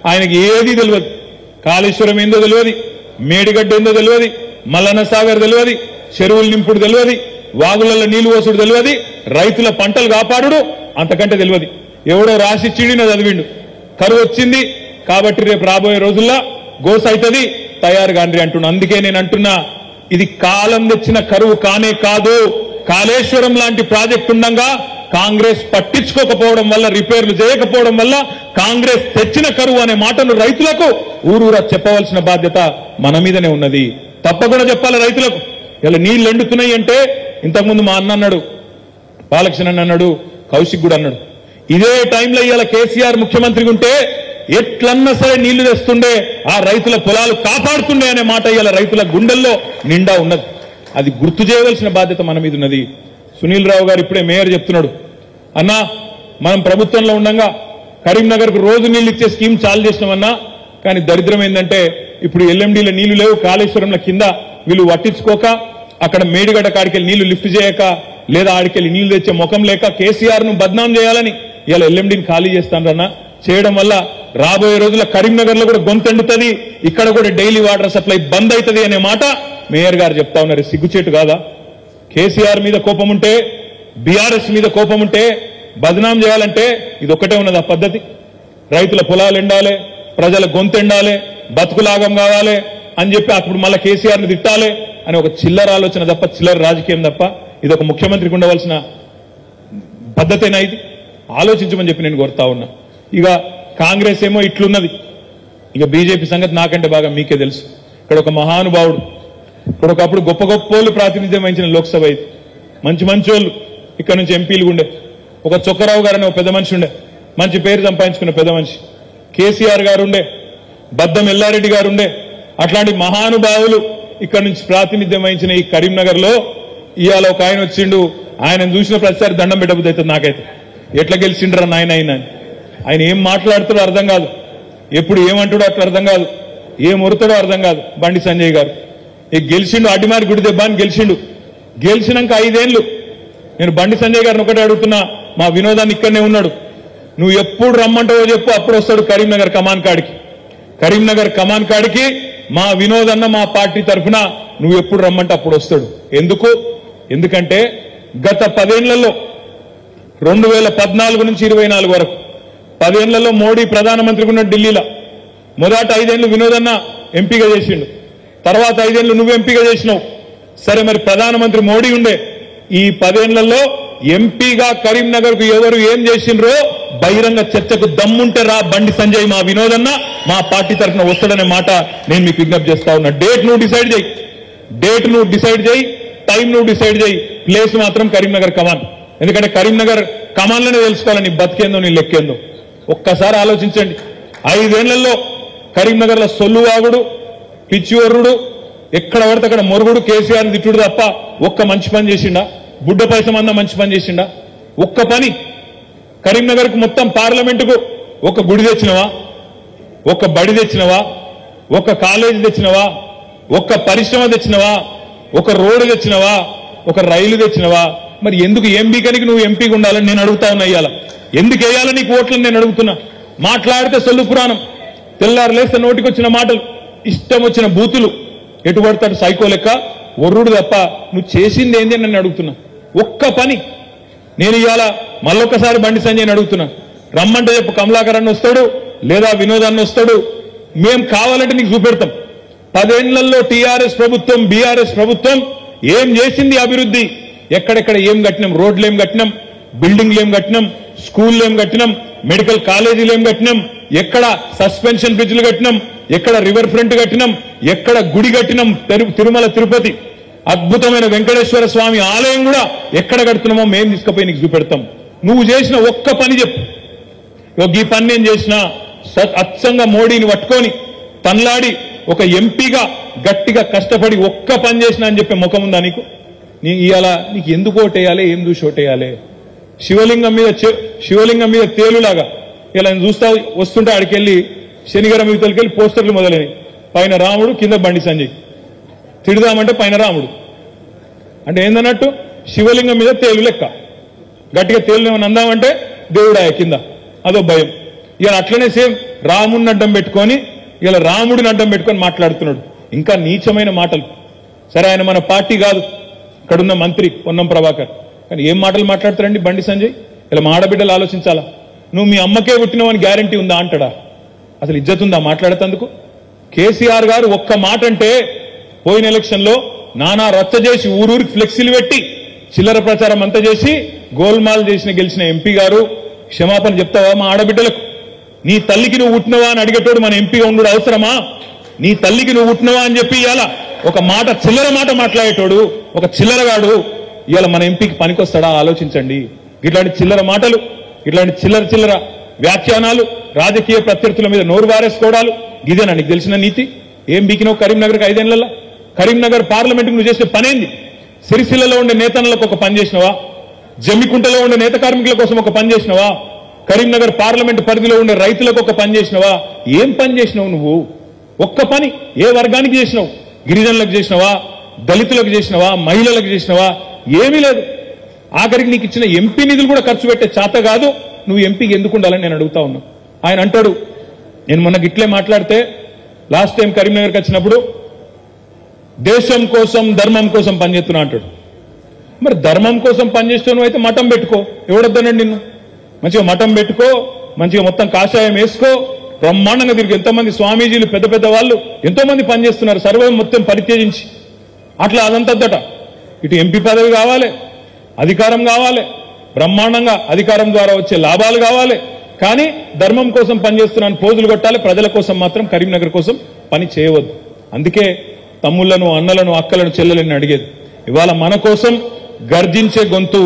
ఆయనకి ఏదీ తెలియదు. కాళేశ్వరం ఏందో తెలియదు, మేడిగడ్డ ఏందో తెలియదు, మల్లన్న సాగర్ తెలియదు, చెరువులు నింపుడు తెలియదు, వాగులలో నీళ్లు పోసుడు తెలియదు, రైతుల పంటలు కాపాడు అంతకంటే తెలియదు. ఎవడో రాసిచ్చిడిన చదివిండు, కరువు వచ్చింది కాబట్టి రేపు రాబోయే రోజుల్లో గోస అవుతుంది, తయారు కాండ్రి అంటున్నా. అందుకే నేను అంటున్నా, ఇది కాలం తెచ్చిన కరువు కానే కాదు. కాళేశ్వరం లాంటి ప్రాజెక్టు ఉండగా కాంగ్రెస్ పట్టించుకోకపోవడం వల్ల, రిపేర్లు చేయకపోవడం వల్ల కాంగ్రెస్ తెచ్చిన కరువు అనే మాటను రైతులకు ఊరూరా చెప్పవలసిన బాధ్యత మన మీదనే ఉన్నది. తప్పకుండా చెప్పాలి రైతులకు. ఇలా నీళ్లు ఎండుతున్నాయి అంటే, ఇంతకుముందు మా అన్న అన్నాడు, బాలకృష్ణ అన్నాడు, కౌశిక్ కూడా అన్నాడు, ఇదే టైంలో ఇవాళ కేసీఆర్ ముఖ్యమంత్రిగా ఉంటే ఎట్లన్నా సరే నీళ్లు తెస్తుండే, ఆ రైతుల పొలాలు కాపాడుతుండే అనే మాట ఇవాళ రైతుల గుండెల్లో నిండా ఉన్నది. అది గుర్తు చేయవలసిన బాధ్యత మన మీద ఉన్నది. సునీల్ రావు గారు ఇప్పుడే మేయర్ చెప్తున్నాడు, అన్నా మనం ప్రభుత్వంలో ఉండగా కరీంనగర్కు రోజు నీళ్లు ఇచ్చే స్కీమ్ చాలు చేసినామన్నా, కానీ దరిద్రం ఏంటంటే ఇప్పుడు ఎల్ఎండీలో నీళ్లు లేవు, కాళేశ్వరంలో కింద వీళ్ళు పట్టించుకోక, అక్కడ మేడిగడ్డ కాడికెళ్ళి నీళ్లు లిఫ్ట్ చేయక, లేదా ఆడికెళ్ళి నీళ్లు తెచ్చే ముఖం లేక కేసీఆర్ ను బద్నాం చేయాలని ఇలా ఎల్ఎండీని ఖాళీ చేస్తానన్నా. చేయడం వల్ల రాబోయే రోజుల్లో కరీంనగర్ లో కూడా గొంతెండుతుంది, ఇక్కడ కూడా డైలీ వాటర్ సప్లై బంద్ అవుతుంది అనే మాట మేయర్ గారు చెప్తా ఉన్నారు. సిగ్గుచేటు కాదా? కేసీఆర్ మీద కోపం ఉంటే, బీఆర్ఎస్ మీద కోపం ఉంటే బదనాం చేయాలంటే ఇది ఒక్కటే ఉన్నది ఆ పద్ధతి. రైతుల పొలాలు ఎండాలి, ప్రజల గొంతెండాలి, బతుకులాగం కావాలి అని చెప్పి అప్పుడు మళ్ళీ కేసీఆర్ని తిట్టాలి అని ఒక చిల్లర ఆలోచన తప్ప, చిల్లర రాజకీయం తప్ప ఇది ఒక ముఖ్యమంత్రికి ఉండవలసిన పద్ధతేనా? ఇది ఆలోచించమని చెప్పి నేను కోరుతా ఉన్నా. ఇక కాంగ్రెస్ ఏమో ఇట్లున్నది, ఇక బీజేపీ సంగతి నాకంటే బాగా మీకే తెలుసు. ఇక్కడ ఒక మహానుభావుడు, ఇక్కడ ఒకప్పుడు గొప్ప గొప్పోళ్ళు ప్రాతినిధ్యం వహించిన లోక్సభ ఇది, మంచి మంచోళ్ళు ఇక్కడ నుంచి ఎంపీలు ఉండే, ఒక చొక్కరావు గారు అనే ఒక పెద్ద మనిషి ఉండే, మంచి పేరు సంపాదించుకున్న పెద్ద మనిషి, కేసీఆర్ గారు ఉండే, బద్దం ఎల్లారెడ్డి గారు ఉండే, అట్లాంటి మహానుభావులు ఇక్కడ నుంచి ప్రాతినిధ్యం వహించిన ఈ కరీంనగర్ లో ఇవాళ ఒక ఆయన వచ్చిండు, ఆయనను చూసిన ప్రతిసారి దండం పెట్టబుద్ధి అవుతుంది నాకైతే. ఎట్లా గెలిచిండ్రా నాయన ఆయన ఏం మాట్లాడుతాడో అర్థం కాదు, ఎప్పుడు ఏమంటాడో అట్లా అర్థం కాదు, ఏం ఒరుతాడో అర్థం కాదు. బండి సంజయ్ గారు గెలిచిండు, అడ్డిమారి గుడి దెబ్బ అని గెలిచిండు. గెలిచినాక 5 ఏళ్లు నేను బండి సంజయ్ గారిని ఒకటే అడుగుతున్నా, మా వినోదాన్ని ఇక్కడనే ఉన్నాడు, నువ్వు ఎప్పుడు రమ్మంటావో చెప్పు, అప్పుడు వస్తాడు కరీంనగర్ కమాన్ కాడికి. కరీంనగర్ కమాన్ కాడికి మా వినోదన్న మా పార్టీ తరఫున నువ్వు ఎప్పుడు రమ్మంటే అప్పుడు వస్తాడు. ఎందుకంటే గత 10 ఏళ్లలో 2014 నుంచి 24 వరకు 10 ఏళ్లలో మోడీ ప్రధానమంత్రిగా ఉన్న ఢిల్లీలో మొదట 5 ఏళ్లు వినోదన్న ఎంపీగా చేసిండు, తర్వాత 5 ఏళ్లు నువ్వు ఎంపీగా చేసినావు. సరే, మరి ప్రధానమంత్రి మోడీ ఉండే ఈ 10 ఏళ్లలో ఎంపీగా కరీంనగర్ కు ఎవరు ఏం చేసిండ్రో బహిరంగ చర్చకు దమ్ముంటే రా బండి సంజయ్, మా వినోదన్న మా పార్టీ తరఫున వస్తాడనే మాట నేను మీకు విజ్ఞప్తి చేస్తా ఉన్నా. డేట్ నువ్వు డిసైడ్ చేయి, టైం నువ్వు డిసైడ్ చేయి, ప్లేస్ మాత్రం కరీంనగర్ కమాన్. ఎందుకంటే కరీంనగర్ కమాన్లోనే తెలుసుకోవాలి నీ బతికేందో నీ లెక్కేందో. ఒక్కసారి ఆలోచించండి, 5 ఏళ్లలో కరీంనగర్ లో సొల్లువాగుడు, పిచ్చివర్రుడు, ఎక్కడ పడితే అక్కడ మొరుగుడు, కేసీఆర్ తిట్టుడు తప్ప ఒక్క మంచి పని చేసిండా? బుడ్డ పైసమందా మంచి పని చేసిండా? ఒక్క పని. కరీంనగర్ కు మొత్తం పార్లమెంటుకు ఒక గుడి తెచ్చినవా, ఒక బడి తెచ్చినవా, ఒక కాలేజీ తెచ్చినవా, ఒక పరిశ్రమ తెచ్చినవా, ఒక రోడ్డు తెచ్చినవా, ఒక రైలు తెచ్చినవా? మరి ఎందుకు ఎంపీకనికి నువ్వు ఎంపీగా ఉండాలని నేను అడుగుతా ఉన్నా. ఇయ్యాల ఎందుకు వేయాలని నీకు ఓట్లని నేను అడుగుతున్నా. మాట్లాడితే సొల్లు పురాణం, తెల్లారు లేస్తే నోటికి వచ్చిన మాటలు, ఇష్టం వచ్చిన బూతులు, ఎటు పడతాడు సైకో లెక్క ఒర్రుడు తప్ప నువ్వు చేసింది ఏంది అని నన్ను అడుగుతున్నా. ఒక్క పని. నేను ఇవాళ మళ్ళొక్కసారి బండి సంజయ్ని అడుగుతున్నా, రమ్మంటే చెప్పు, కమలాకరన్ వస్తాడు లేదా వినోదాన్ని వస్తాడు, మేం కావాలంటే నీకు చూపెడతాం. 10 ఏళ్లలో టీఆర్ఎస్ ప్రభుత్వం, బీఆర్ఎస్ ప్రభుత్వం ఏం చేసింది అభివృద్ధి, ఎక్కడెక్కడ ఏం కట్టినాం, రోడ్లు ఏం కట్టినాం, బిల్డింగ్లు ఏం కట్టినాం, స్కూళ్ళు ఏం కట్టినాం, మెడికల్ కాలేజీలు ఏం కట్టినాం, ఎక్కడ సస్పెన్షన్ బ్రిడ్జ్లు కట్టినాం, ఎక్కడ రివర్ ఫ్రంట్ కట్టినాం, ఎక్కడ గుడి కట్టినాం, తిరుమల తిరుపతి అద్భుతమైన వెంకటేశ్వర స్వామి ఆలయం కూడా ఎక్కడ కడుతున్నామో మేము తీసుకుపోయి నీకు చూపెడతాం. నువ్వు చేసిన ఒక్క పని చెప్పు. ఈ పని నేను చేసిన అచ్చంగా మోడీని పట్టుకొని తన్లాడి ఒక ఎంపీగా గట్టిగా కష్టపడి ఒక్క పని చేసిన అని చెప్పే ముఖం ఉందా నీకు? ఇవాళ నీకు ఎందుకు ఓటేయాలి, ఏం చూసి ఓటేయాలి? శివలింగం మీద తేలులాగా ఇలా చూస్తా వస్తుంటే ఆడికెళ్ళి శనిగరం యువతలకెళ్ళి పోస్టర్లు మొదలైనవి, పైన రాముడు కింద బండి సంజయ్. తిడదామంటే పైన రాముడు అంటే ఏందన్నట్టు, శివలింగం మీద తేలు లెక్క. గట్టిగా తేలు ఏమని అందామంటే దేవుడాయ కింద, అదో భయం. ఇలా అట్లనే సేమ్ రాముడిని అడ్డం పెట్టుకొని ఇలా రాముడిని అడ్డం పెట్టుకొని మాట్లాడుతున్నాడు, ఇంకా నీచమైన మాటలు. సరే, ఆయన మన పార్టీ కాదు, ఇక్కడున్న మంత్రి పొన్నం ప్రభాకర్, కానీ ఏం మాటలు మాట్లాడతారండి బండి సంజయ్? ఇలా మా ఆడబిడ్డలు ఆలోచించాలా. నువ్వు మీ అమ్మకే పుట్టినవని గ్యారంటీ ఉందా అంటాడా? అసలు ఇజ్జత్ ఉందా మాట్లాడేందుకు? కేసీఆర్ గారు ఒక్క మాట అంటే పోయిన ఎలక్షన్ లో నానా రచ్చ చేసి ఊరూరికి ఫ్లెక్సీలు పెట్టి చిల్లర ప్రచారం అంతా చేసి గోల్మాల్ చేసిన గెలిచిన ఎంపీ గారు క్షమాపణ చెప్తావా మా ఆడబిడ్డలకు? నీ తల్లికి నువ్వు పుట్టినవా అని అడిగేటోడు మన ఎంపీగా ఉండడు అవసరమా? నీ తల్లికి నువ్వు పుట్టినవా అని చెప్పి ఇవాళ ఒక మాట, చిల్లర మాట మాట్లాడేటోడు ఒక చిల్లరగాడు ఇవాళ మన ఎంపీకి పనికొస్తాడా? ఆలోచించండి. ఇట్లాంటి చిల్లర మాటలు, ఇట్లాంటి చిల్లర వ్యాఖ్యానాలు, రాజకీయ ప్రత్యర్థుల మీద నోరు వారేసుకోవడాలు, ఇదేనా నీకు తెలిసిన నీతి? ఏం బీకినావు కరీంనగర్కి 5 ఏళ్లలో? కరీంనగర్ పార్లమెంట్కి నువ్వు చేసిన పనేంది? సిరిసిల్లలో ఉండే నేతన్నలకు ఒక పని చేసినవా? జమ్మికుంటలో ఉండే నేత కార్మికుల కోసం ఒక పని చేసినవా? కరీంనగర్ పార్లమెంట్ పరిధిలో ఉండే రైతులకు ఒక పని చేసినవా? ఏం పని చేసినావు నువ్వు? ఒక్క పని ఏ వర్గానికి చేసినావు? గిరిజనులకు చేసినవా? దళితులకు చేసినవా? మహిళలకు చేసినవా? ఏమీ లేదు. ఆఖరికి నీకు ఇచ్చిన ఎంపీ నిధులు కూడా ఖర్చు పెట్టే చేత కాదు. నువ్వు ఎంపీకి ఎందుకు ఉండాలని నేను అడుగుతా ఉన్నా. ఆయన అంటాడు, నేను మొన్న గిట్లే మాట్లాడితే లాస్ట్ టైం కరీంనగర్కి వచ్చినప్పుడు దేశం కోసం ధర్మం కోసం పనిచేస్తున్నా అంటాడు. మరి ధర్మం కోసం పనిచేస్తున్నావు అయితే మఠం పెట్టుకో, ఎవడొద్దనండి నిన్ను. మంచిగా మఠం పెట్టుకో, మంచిగా మొత్తం కాషాయం వేసుకో, బ్రహ్మాండంగా తిరిగి. ఎంతోమంది స్వామీజీలు పెద్ద పెద్ద వాళ్ళు ఎంతో మంది పనిచేస్తున్నారు సర్వం మొత్తం పరిత్యజించి. అట్లా అదంతద్దట. ఇటు ఎంపీ పదవి కావాలి, అధికారం కావాలి, బ్రహ్మాండంగా అధికారం ద్వారా వచ్చే లాభాలు కావాలి, కానీ ధర్మం కోసం పనిచేస్తున్నాను పోజులు కొట్టాలి, ప్రజల కోసం మాత్రం కరీంనగర్ కోసం పని చేయవద్దు. అందుకే తమ్ముళ్లను, అన్నలను, అక్కలను, చెల్లెలను అడిగేది, ఇవాళ మన కోసం గర్జించే గొంతు,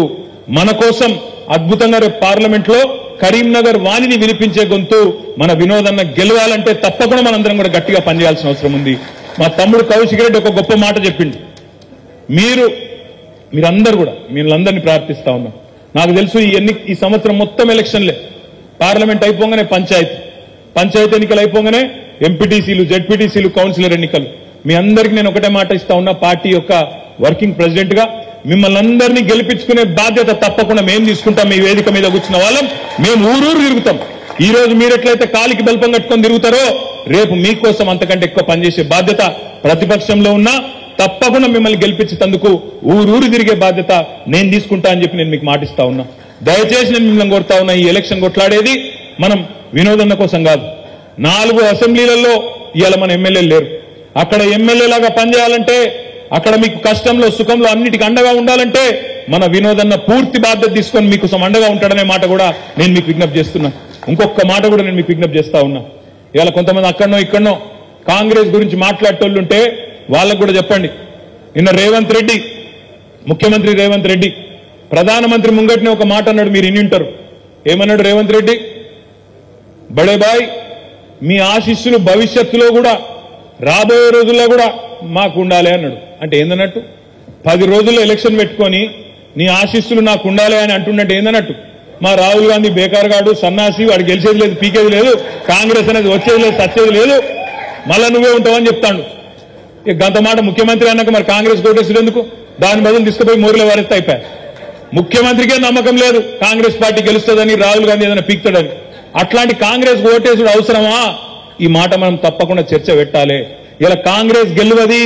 మన కోసం అద్భుతంగా రేపు పార్లమెంట్ లో కరీంనగర్ వాణిని వినిపించే గొంతు మన వినోదన్న గెలవాలంటే తప్పకుండా మనందరం కూడా గట్టిగా పనిచేయాల్సిన అవసరం ఉంది. మా తమ్ముడు కౌశిక్ రెడ్డి ఒక గొప్ప మాట చెప్పిండు. మీరందరూ కూడా మీరందరినీ ప్రార్థిస్తా ఉన్నాం. నాకు తెలుసు ఈ సంవత్సరం మొత్తం ఎలక్షన్లే. పార్లమెంట్ అయిపోగానే పంచాయతీ ఎన్నికలు అయిపోగానే ఎంపీటీసీలు, జెడ్పీటీసీలు, కౌన్సిలర్ ఎన్నికలు. మీ అందరికీ నేను ఒకటే మాట ఇస్తా ఉన్నా, పార్టీ యొక్క వర్కింగ్ ప్రెసిడెంట్ గా మిమ్మల్ని అందరినీ గెలిపించుకునే బాధ్యత తప్పకుండా మేము తీసుకుంటాం. మీ వేదిక మీద కూర్చున్న వాళ్ళం మేము ఊరూరు తిరుగుతాం. ఈ రోజు మీరెట్లయితే కాలికి బల్పం కట్టుకొని తిరుగుతారో రేపు మీకోసం అంతకంటే ఎక్కువ పనిచేసే బాధ్యత ప్రతిపక్షంలో ఉన్నా తప్పకుండా మిమ్మల్ని గెలిపించేందుకు ఊరూరు తిరిగే బాధ్యత నేను తీసుకుంటా అని చెప్పి నేను మీకు మాటిస్తా ఉన్నా. దయచేసి నేను మిమ్మల్ని కోరుతా ఉన్నా, ఈ ఎలక్షన్ కొట్లాడేది మనం వినోదన్న కోసం కాదు. 4 అసెంబ్లీలలో ఇవాళ మన ఎమ్మెల్యేలు లేరు. అక్కడ ఎమ్మెల్యేలాగా పనిచేయాలంటే, అక్కడ మీకు కష్టంలో సుఖంలో అన్నిటికీ అండగా ఉండాలంటే మన వినోదన్న పూర్తి బాధ్యత తీసుకొని మీకోసం అండగా ఉంటాడనే మాట కూడా నేను మీకు విజ్ఞప్తి చేస్తున్నా. ఇంకొక మాట కూడా నేను మీకు విజ్ఞప్తి చేస్తా ఉన్నా. ఇవాళ కొంతమంది అక్కడనో ఇక్కడనో కాంగ్రెస్ గురించి మాట్లాడేటోళ్ళుంటే వాళ్ళకు కూడా చెప్పండి. నిన్న రేవంత్ రెడ్డి, ముఖ్యమంత్రి రేవంత్ రెడ్డి ప్రధానమంత్రి ముంగట్నే ఒక మాట అన్నాడు, మీరు ఇన్నింటారు. ఏమన్నాడు రేవంత్ రెడ్డి? బడే బాయ్, మీ ఆశీస్సులు భవిష్యత్తులో కూడా రాబోయే రోజుల్లో కూడా మాకు ఉండాలి అన్నాడు. అంటే ఏందన్నట్టు? 10 రోజుల్లో ఎలక్షన్ పెట్టుకొని నీ ఆశీస్సులు నాకు ఉండాలి అని అంటున్నట్టు ఏందన్నట్టు? మా రాహుల్ గాంధీ బేకార్గాడు, సన్నాసి, వాడు గెలిచేది లేదు, పీకేది లేదు, కాంగ్రెస్ అనేది వచ్చేది లేదు, సచ్చేది లేదు, మళ్ళా నువ్వే ఉంటావని చెప్తాడు. గంత మాట ముఖ్యమంత్రి అన్నాక మరి కాంగ్రెస్ కోటేసులు ఎందుకు? దాని బదులు తీసుకుపోయి మోరులో వారిస్తే అయిపోయాయి. ముఖ్యమంత్రికే నమ్మకం లేదు కాంగ్రెస్ పార్టీ గెలుస్తుందని, రాహుల్ గాంధీ ఏదైనా పీక్తాడని. అట్లాంటి కాంగ్రెస్ ఓటేసుడు అవసరమా? ఈ మాట మనం తప్పకుండా చర్చ పెట్టాలి. ఇలా కాంగ్రెస్ గెలువది,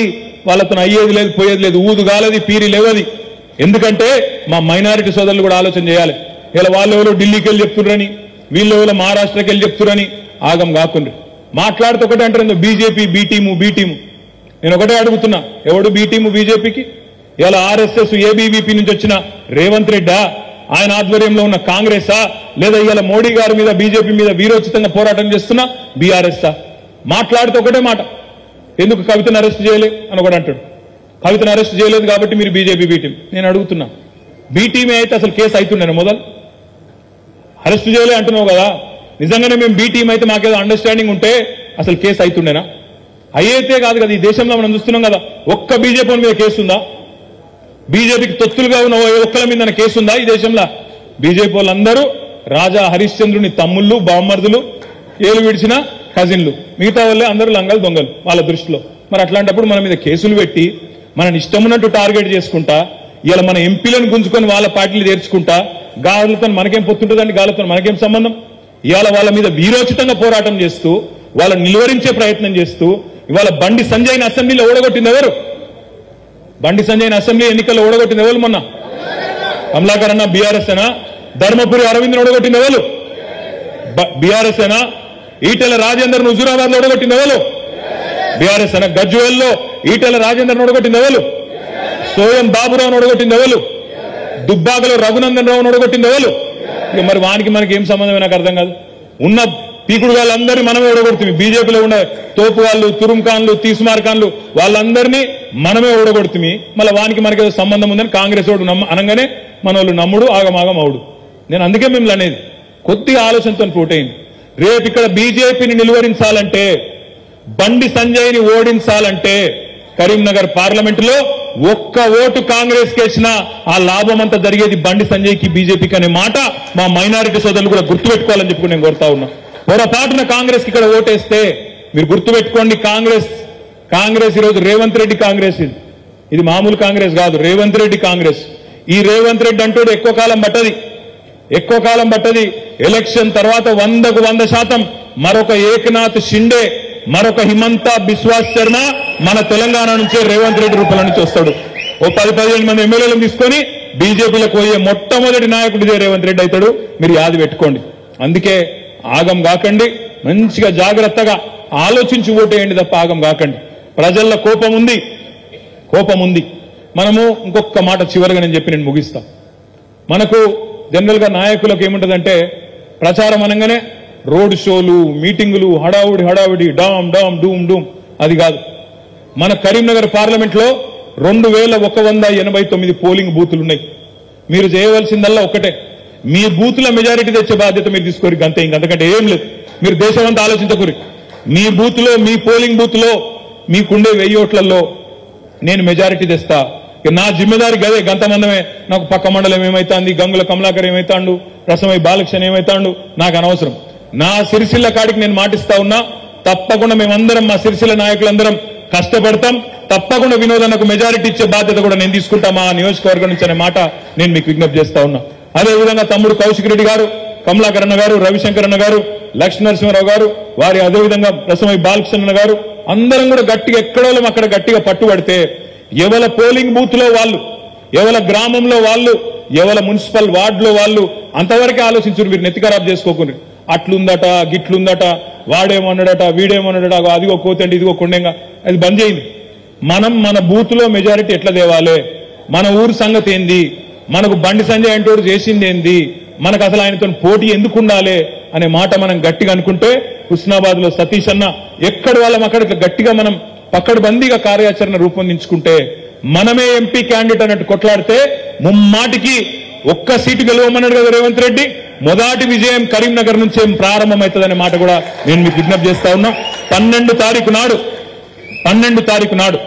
వాళ్ళతో అయ్యేది లేదు, పోయేది లేదు, ఊదు గాలది, పీరి లేవది. ఎందుకంటే మా మైనారిటీ సోదరులు కూడా ఆలోచన చేయాలి. ఇలా వాళ్ళు ఎవరో ఢిల్లీకి వెళ్ళి చెప్తున్నారని, వీళ్ళు ఎవరో మహారాష్ట్రకి వెళ్ళి చెప్తున్నారని ఆగం కాకుండా మాట్లాడుతూ ఒకటే అంటారు, బీజేపీ బీ టీము. నేను ఒకటే అడుగుతున్నా, ఎవడు బీ టీము బీజేపీకి? ఇలా ఆర్ఎస్ఎస్ ఏబీవీపీ నుంచి వచ్చిన రేవంత్ రెడ్డా, ఆయన ఆధ్వర్యంలో ఉన్న కాంగ్రెసా, లేదా ఇవాళ మోడీ గారి మీద బీజేపీ మీద వీరోచితంగా పోరాటం చేస్తున్న బీఆర్ఎస్ఆ? మాట్లాడుతూ ఒకటే మాట, ఎందుకు కవితను అరెస్ట్ చేయలే అని ఒకటి అంటాడు. కవితను అరెస్ట్ చేయలేదు కాబట్టి మీరు బీజేపీ బీ టీం. నేను అడుగుతున్నా, బీ టీమే అయితే అసలు కేసు అవుతుండేనా? మొదలు అరెస్ట్ చేయలే అంటున్నావు కదా, నిజంగానే మేము బీ టీం అయితే మాకేదో అండర్స్టాండింగ్ ఉంటే అసలు కేసు అవుతుండేనా? అయ్యేతే కాదు కదా, ఈ దేశంలో మనం చూస్తున్నాం కదా, ఒక్క బీజేపీ మీద కేసు ఉందా? బీజేపీకి తొత్తులుగా ఉన్న ఒక్కల మీద కేసు ఉందా ఈ దేశంలో? బీజేపీ వాళ్ళందరూ రాజా హరిశ్చంద్రుని తమ్ముళ్ళు, బామ్మర్దులు, ఏలు విడిచిన కజిన్లు, మిగతా వాళ్ళే అందరూ లంగలు దొంగలు వాళ్ళ దృష్టిలో. మరి అట్లాంటప్పుడు మన మీద కేసులు పెట్టి మన ఇష్టం ఉన్నట్టు టార్గెట్ చేసుకుంటా, ఇలా మన ఎంపీలను గుంజుకొని వాళ్ళ పార్టీలు చేర్చుకుంటా, గాలతో మనకేం పొత్తుంటుందండి? గాలతో మనకేం సంబంధం? ఇవాళ వాళ్ళ మీద వీరోచితంగా పోరాటం చేస్తూ, వాళ్ళని నిలువరించే ప్రయత్నం చేస్తూ, ఇవాళ బండి సంజయ్ని అసెంబ్లీలో ఓడగొట్టింది ఎవరు? బండి సంజయ్ని అసెంబ్లీ ఎన్నికల్లో ఓడగొట్టింది ఎవరు? మొన్న కమలాకర్ అన్న బీఆర్ఎస్ అయినా, ధర్మపురి అరవింద్ని ఓడగొట్టింది ఎవరు? బీఆర్ఎస్ అయినా, ఈటెల రాజేందర్ హుజూరాబాద్ లో ఓడగొట్టింది ఎవరు? బీఆర్ఎస్ అయినా, గజ్వేల్లో ఈటెల రాజేందర్ ఓడగొట్టింది ఎవరు? సోయం బాబురావు ఓడగొట్టింది ఎవరు? దుబ్బాకలో రఘునందన్ రావు ఓడగొట్టింది ఎవరు? ఇక మరి వానికి మనకి ఏం సంబంధం నాకు అర్థం కాదు. ఉన్న పీకుడు వాళ్ళందరినీ మనమే ఓడగొడుతుంది. బీజేపీలో ఉండే తోపు వాళ్ళు, తురుంఖాన్లు, తీస్మార్ ఖాన్లు వాళ్ళందరినీ మనమే ఓడగొడుతుంది. మళ్ళీ వానికి మనకి ఏదో సంబంధం ఉందని కాంగ్రెస్ వాడు అనగానే మన వాళ్ళు నమ్ముడు, ఆగమాగం అవుడు. నేను అందుకే మిమ్మల్ని అనేది, కొద్దిగా ఆలోచనతో పోటైంది. రేపు ఇక్కడ బీజేపీని నిలువరించాలంటే, బండి సంజయ్ని ఓడించాలంటే కరీంనగర్ పార్లమెంటులో ఒక్క ఓటు కాంగ్రెస్ కేసినా ఆ లాభం అంతా జరిగేది బండి సంజయ్కి, బీజేపీకి అనే మాట మా మైనారిటీ సోదరులు కూడా గుర్తుపెట్టుకోవాలని చెప్పి నేను కోరుతా ఉన్నా. పొరపాటున కాంగ్రెస్ కి ఇక్కడ ఓటేస్తే మీరు గుర్తుపెట్టుకోండి, కాంగ్రెస్ ఈరోజు రేవంత్ రెడ్డి కాంగ్రెస్, ఇది మామూలు కాంగ్రెస్ కాదు, రేవంత్ రెడ్డి కాంగ్రెస్. ఈ రేవంత్ రెడ్డి అంటూ ఎక్కువ కాలం పట్టది. ఎక్కువ కాలం పట్టది. ఎలక్షన్ తర్వాత 100కు 100% మరొక ఏకనాథ్ షిండే, మరొక హిమంత బిశ్వాస్ శర్మ మన తెలంగాణ నుంచే రేవంత్ రెడ్డి రూపంలో నుంచి వస్తాడు. ఓ 10-15 మంది ఎమ్మెల్యేలను తీసుకొని బీజేపీలకు పోయే మొట్టమొదటి నాయకుడిదే రేవంత్ రెడ్డి అవుతాడు. మీరు యాది పెట్టుకోండి. అందుకే ఆగం కాకండి, మంచిగా జాగ్రత్తగా ఆలోచించి ఓటేయండి తప్ప ఆగం కాకండి. ప్రజల్లో కోపం ఉంది. మనము ఇంకొక మాట చివరిగా నేను ముగిస్తా. మనకు జనరల్ గా నాయకులకు ఏముంటదంటే ప్రచారం అనగానే రోడ్ షోలు, మీటింగులు, హడావుడి డామ్ డూమ్ డూమ్. అది కాదు. మన కరీంనగర్ పార్లమెంట్ లో 2189 పోలింగ్ బూతులు ఉన్నాయి. మీరు చేయవలసిందల్లా ఒకటే, మీ బూతుల మెజారిటీ తెచ్చే బాధ్యత మీరు తీసుకోరు. అంతే, ఇంకంతకంటే ఏం లేదు. మీరు దేశమంతా ఆలోచించకూరి. మీ బూత్ లో, మీ పోలింగ్ బూత్ లో మీకుండే 1000 ఓట్లలో నేను మెజారిటీ తెస్తా. నా జిమ్మెదారి గదే. గంతమందమే నాకు పక్క మండలం ఏమైతాంది, గంగుల కమలాకర్ ఏమైతాండు, రసమై బాలకృష్ణ ఏమైతాండు, నాకు అనవసరం. నా సిరిసిల్ల కాడికి నేను మాటిస్తా ఉన్నా, తప్పకుండా మేమందరం, మా సిరిసిల్ల నాయకులందరం కష్టపడతాం. తప్పకుండా వినోదన్నకు మెజారిటీ ఇచ్చే బాధ్యత కూడా నేను తీసుకుంటా మా నియోజకవర్గం నుంచి అనే మాట నేను మీకు విజ్ఞప్తి చేస్తా ఉన్నా. అదేవిధంగా తమ్ముడు కౌశిక్ రెడ్డి గారు, కమలాకర్ అన్న గారు, రవిశంకర్ అన్న గారు, లక్ష్మీ నరసింహారావు గారు, వారి అదేవిధంగా రసమై బాలకృష్ణ గారు అందరం కూడా గట్టిగా ఎక్కడోళ్ళం అక్కడ గట్టిగా పట్టుబడితే ఎవల పోలింగ్ బూత్ లో వాళ్ళు, ఎవల గ్రామంలో వాళ్ళు, ఎవల మున్సిపల్ వార్డులో వాళ్ళు అంతవరకే ఆలోచించురు. మీరు నెత్తి ఖరాబ్ చేసుకోకుండా అట్లుందట, గిట్లుందట, వాడేమన్నాడట, వీడేమన్నాడట, అదిగో కోతండి, ఇదిగో కొండెంగా, అది బంద్ చేయండి. మనం మన బూత్ లో మెజారిటీ ఎట్లా తేవాలి, మన ఊరు సంగతి ఏంది, మనకు బండి సంజయ్ అంటోడు చేసింది ఏంది, మనకు అసలు ఆయనతో పోటీ ఎందుకు ఉండాలి అనే మాట మనం గట్టిగా అనుకుంటే, హుస్నాబాద్ లో సతీష్ అన్న ఎక్కడి వాళ్ళం అక్కడ గట్టిగా మనం పక్కడబందీగా కార్యాచరణ రూపొందించుకుంటే, మనమే ఎంపీ క్యాండిడేట్ అన్నట్టు కొట్లాడితే ముమ్మాటికి ఒక్క సీటు గెలవమన్నాడు కదా రేవంత్ రెడ్డి. మొదటి విజయం కరీంనగర్ నుంచే ప్రారంభమవుతుందనే మాట కూడా నేను మీకు విజ్ఞప్తి చేస్తా ఉన్నా. 12 తారీఖు నాడు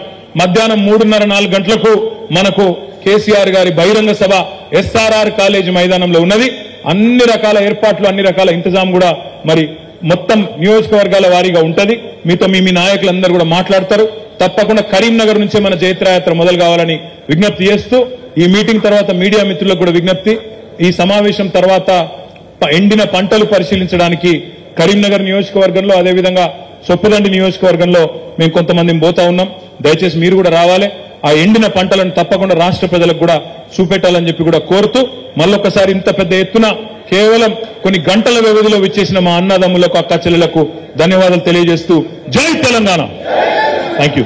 మధ్యాహ్నం 3:30-4 గంటలకు మనకు కేసీఆర్ గారి బహిరంగ సభ ఎస్ఆర్ఆర్ కాలేజీ మైదానంలో ఉన్నది. అన్ని రకాల ఏర్పాట్లు, అన్ని రకాల ఇంతజాం కూడా మరి మొత్తం నియోజకవర్గాల వారీగా ఉంటది. మీతో మీ నాయకులందరూ కూడా మాట్లాడతారు. తప్పకుండా కరీంనగర్ నుంచే మన జైత్రయాత్ర మొదలు కావాలని విజ్ఞప్తి చేస్తూ, ఈ మీటింగ్ తర్వాత మీడియా మిత్రులకు కూడా విజ్ఞప్తి, ఈ సమావేశం తర్వాత ఎండిన పంటలు పరిశీలించడానికి కరీంనగర్ నియోజకవర్గంలో, అదేవిధంగా సొప్పుదండి నియోజకవర్గంలో మేము కొంతమందిని పోతా ఉన్నాం. దయచేసి మీరు కూడా రావాలి. ఆ ఎండిన పంటలను తప్పకుండా రాష్ట్ర ప్రజలకు కూడా చూపెట్టాలని చెప్పి కూడా కోరుతూ, మళ్ళొక్కసారి ఇంత పెద్ద ఎత్తున కేవలం కొన్ని గంటల వ్యవధిలో విచ్చేసిన మా అన్నదమ్ములకు, అక్క చెల్లెలకు ధన్యవాదాలు తెలియజేస్తూ, జై తెలంగాణ. Thank you.